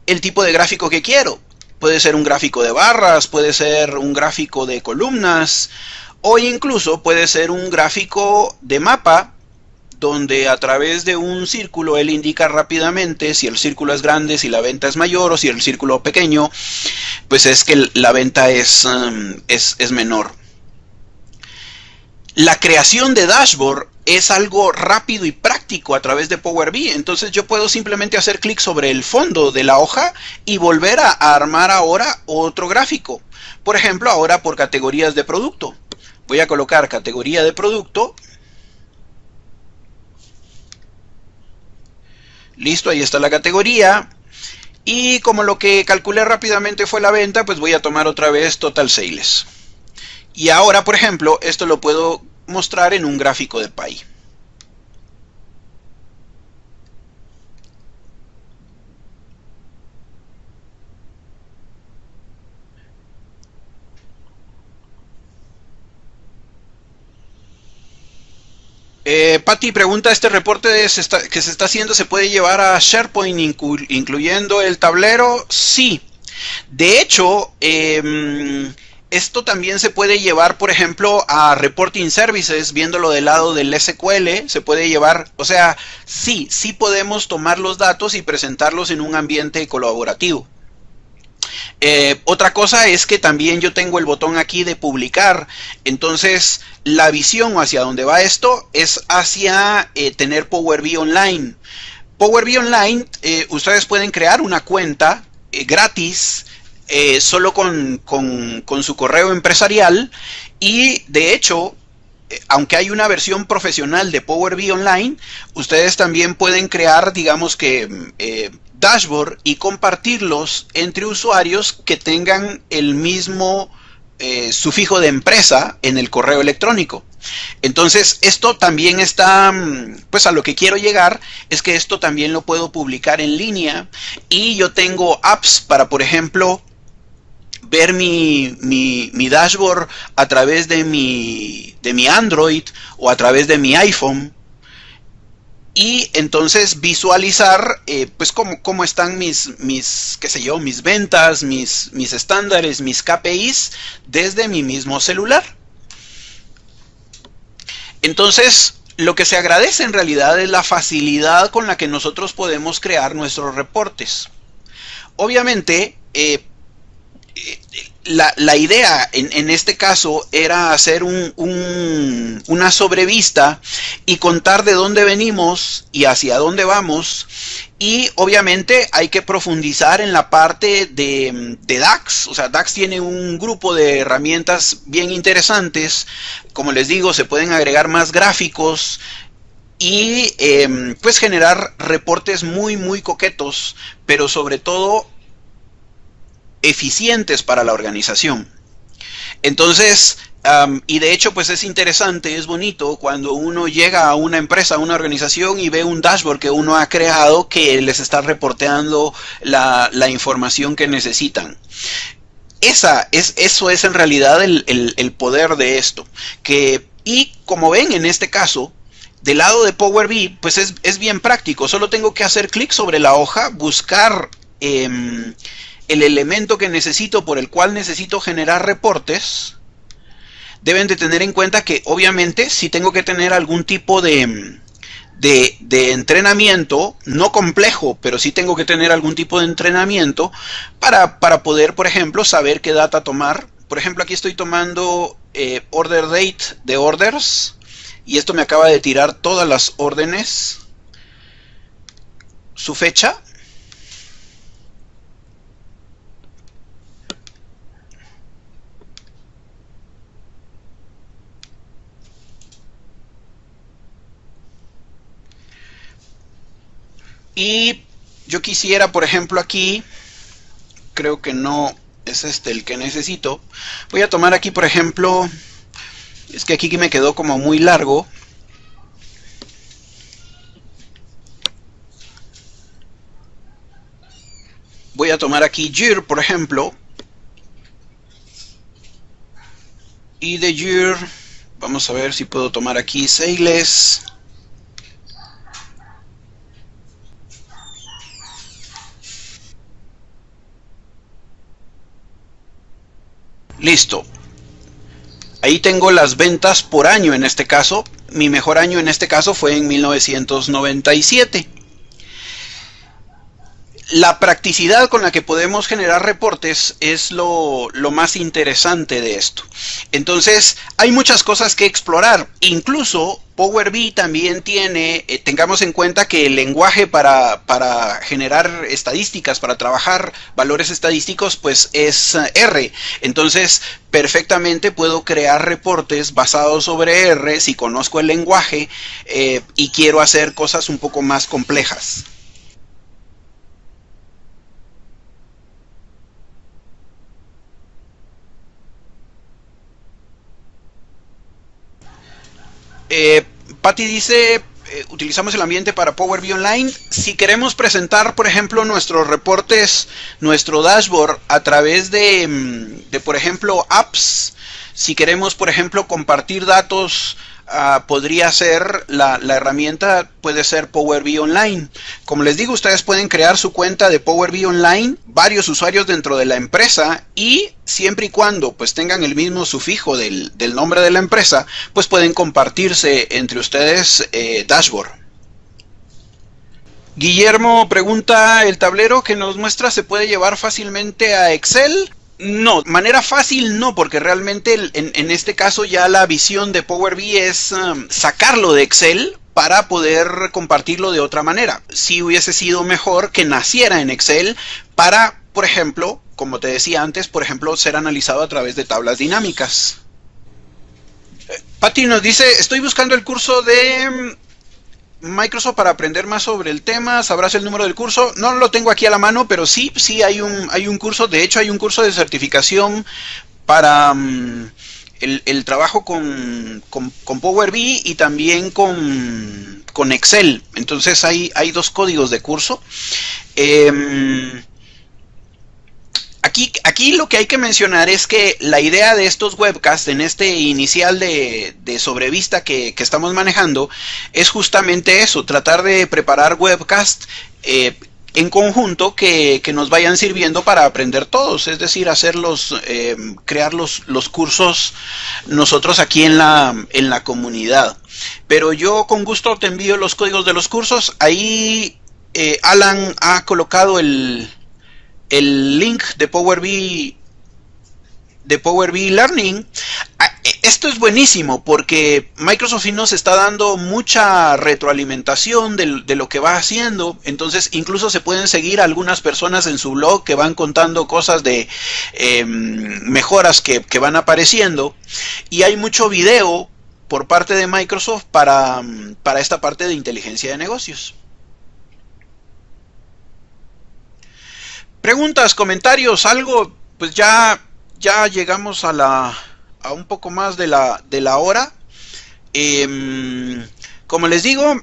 el tipo de gráfico que quiero. Puede ser un gráfico de barras, puede ser un gráfico de columnas, o incluso puede ser un gráfico de mapa, donde a través de un círculo él indica rápidamente si el círculo es grande, si la venta es mayor, o si el círculo pequeño, pues es que la venta es menor. La creación de dashboard es algo rápido y práctico a través de Power BI. Entonces yo puedo simplemente hacer clic sobre el fondo de la hoja y volver a armar ahora otro gráfico. Por ejemplo, ahora por categorías de producto. Voy a colocar categoría de producto. Listo, ahí está la categoría. Y como lo que calculé rápidamente fue la venta, pues voy a tomar otra vez total sales. Y ahora, por ejemplo, esto lo puedo mostrar en un gráfico de pie. Patty pregunta, ¿este reporte que se está haciendo se puede llevar a SharePoint incluyendo el tablero? Sí. De hecho, esto también se puede llevar, por ejemplo, a Reporting Services, viéndolo del lado del SQL, se puede llevar, o sea, sí podemos tomar los datos y presentarlos en un ambiente colaborativo. Otra cosa es que también yo tengo el botón aquí de publicar, entonces la visión hacia donde va esto es hacia tener Power BI Online. Power BI Online, ustedes pueden crear una cuenta gratis, solo con su correo empresarial, y de hecho, aunque hay una versión profesional de Power BI Online, ustedes también pueden crear, digamos que, dashboard y compartirlos entre usuarios que tengan el mismo sufijo de empresa en el correo electrónico. Entonces esto también está, pues a lo que quiero llegar es que esto también lo puedo publicar en línea, y yo tengo apps para, por ejemplo, ver mi dashboard a través de mi Android o a través de mi iPhone. y entonces visualizar pues cómo están qué sé yo, mis ventas, mis estándares, mis KPIs desde mi mismo celular. Entonces, lo que se agradece en realidad es la facilidad con la que nosotros podemos crear nuestros reportes. Obviamente, la idea en este caso era hacer una sobrevista y contar de dónde venimos y hacia dónde vamos, y obviamente hay que profundizar en la parte de DAX. O sea, DAX tiene un grupo de herramientas bien interesantes. Como les digo, se pueden agregar más gráficos y pues generar reportes muy coquetos, pero sobre todo eficientes para la organización. Entonces, y de hecho pues es interesante, es bonito cuando uno llega a una empresa, a una organización y ve un dashboard que uno ha creado que les está reporteando la información que necesitan. Eso es en realidad el poder de esto. Y como ven en este caso, del lado de Power BI, pues es bien práctico. Solo tengo que hacer clic sobre la hoja, buscar el elemento que necesito, por el cual necesito generar reportes. Deben de tener en cuenta que obviamente si tengo que tener algún tipo de entrenamiento, no complejo, pero sí tengo que tener algún tipo de entrenamiento para poder, por ejemplo, saber qué data tomar. Por ejemplo, aquí estoy tomando order date de orders, y esto me acaba de tirar todas las órdenes, su fecha. Y yo quisiera, por ejemplo, aquí, creo que no es este el que necesito. Voy a tomar aquí, por ejemplo, es que aquí me quedó como muy largo. Voy a tomar aquí year, por ejemplo. Y de year, vamos a ver si puedo tomar aquí sales. Listo. Ahí tengo las ventas por año en este caso. Mi mejor año en este caso fue en 1997. La practicidad con la que podemos generar reportes es lo más interesante de esto. Entonces, hay muchas cosas que explorar. Incluso Power BI también tiene, tengamos en cuenta que el lenguaje para generar estadísticas, para trabajar valores estadísticos, pues es R. Entonces, perfectamente puedo crear reportes basados sobre R si conozco el lenguaje y quiero hacer cosas un poco más complejas. Patty dice, utilizamos el ambiente para Power BI Online. Si queremos presentar, por ejemplo, nuestros reportes, nuestro dashboard a través de por ejemplo, apps, si queremos, por ejemplo, compartir datos, podría ser la herramienta, puede ser Power BI Online. Como les digo, ustedes pueden crear su cuenta de Power BI Online, varios usuarios dentro de la empresa, y siempre y cuando pues tengan el mismo sufijo del nombre de la empresa, pues pueden compartirse entre ustedes dashboard. Guillermo pregunta, ¿el tablero que nos muestra se puede llevar fácilmente a Excel? No, manera fácil no, porque realmente en este caso ya la visión de Power BI es sacarlo de Excel para poder compartirlo de otra manera. Sí hubiese sido mejor que naciera en Excel para, por ejemplo, como te decía antes, por ejemplo, ser analizado a través de tablas dinámicas. Patty nos dice, estoy buscando el curso de Microsoft para aprender más sobre el tema. ¿Sabrás el número del curso? No lo tengo aquí a la mano, pero sí hay un curso. De hecho, hay un curso de certificación para el trabajo con Power BI y también con Excel. Entonces hay dos códigos de curso. Aquí lo que hay que mencionar es que la idea de estos webcasts en este inicial de sobrevista que estamos manejando es justamente eso, tratar de preparar webcasts en conjunto que nos vayan sirviendo para aprender todos, es decir, crear los cursos nosotros aquí en la comunidad. Pero yo con gusto te envío los códigos de los cursos. Ahí Alan ha colocado el link de Power BI Learning. Esto es buenísimo porque Microsoft nos está dando mucha retroalimentación de lo que va haciendo. Entonces incluso se pueden seguir algunas personas en su blog que van contando cosas de mejoras que van apareciendo, y hay mucho video por parte de Microsoft para esta parte de inteligencia de negocios. Preguntas, comentarios, algo. Pues ya llegamos a un poco más de la hora. Como les digo,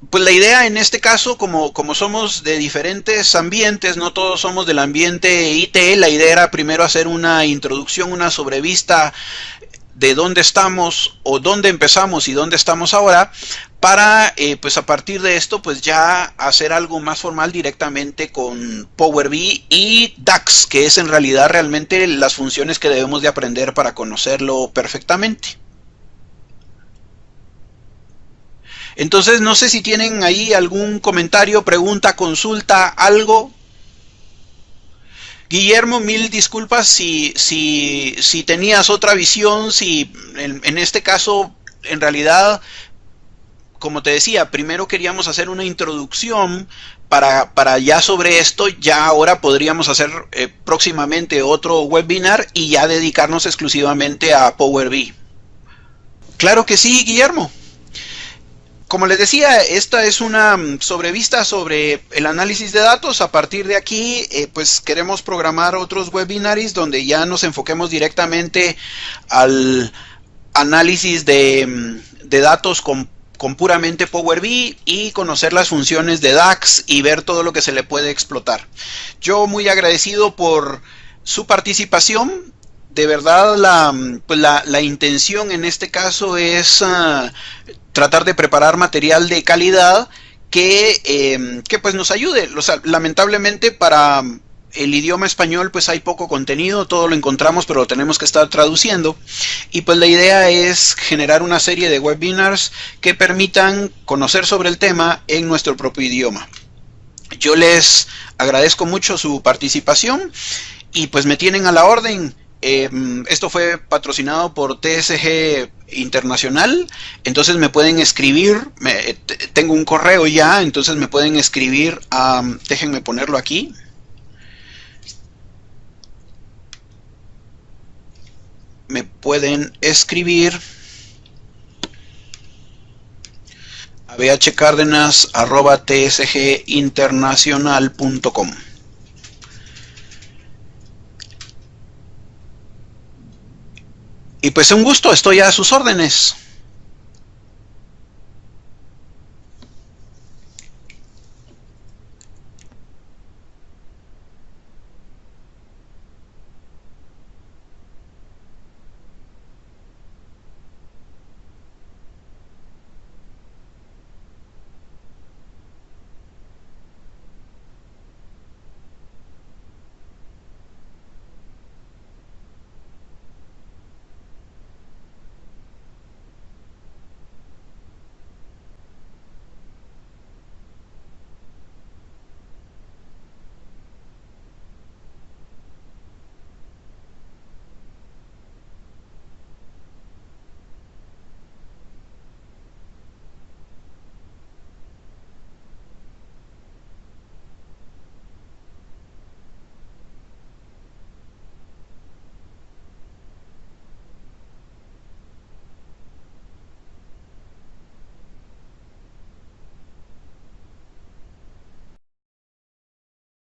pues la idea en este caso, como somos de diferentes ambientes, no todos somos del ambiente IT, la idea era primero hacer una introducción, una sobrevista de dónde estamos o dónde empezamos y dónde estamos ahora, para pues a partir de esto pues ya hacer algo más formal directamente con Power BI y DAX, que es en realidad realmente las funciones que debemos de aprender para conocerlo perfectamente. Entonces no sé si tienen ahí algún comentario, pregunta, consulta, algo. Guillermo, mil disculpas si tenías otra visión, si en este caso, en realidad, como te decía, primero queríamos hacer una introducción para ya sobre esto, ya ahora podríamos hacer próximamente otro webinar y ya dedicarnos exclusivamente a Power BI. Claro que sí, Guillermo. Como les decía, esta es una sobrevista sobre el análisis de datos. A partir de aquí, pues queremos programar otros webinars donde ya nos enfoquemos directamente al análisis de datos con puramente Power BI y conocer las funciones de DAX y ver todo lo que se le puede explotar. Yo muy agradecido por su participación. De verdad, la intención en este caso es tratar de preparar material de calidad que pues nos ayude. O sea, lamentablemente para el idioma español pues hay poco contenido, todo lo encontramos pero lo tenemos que estar traduciendo, y pues la idea es generar una serie de webinars que permitan conocer sobre el tema en nuestro propio idioma. Yo les agradezco mucho su participación y pues me tienen a la orden. Esto fue patrocinado por TSG Internacional, entonces me pueden escribir, tengo un correo ya, entonces me pueden escribir a, déjenme ponerlo aquí, me pueden escribir a bhcardenas@tsginternacional.com. Y pues un gusto, estoy a sus órdenes.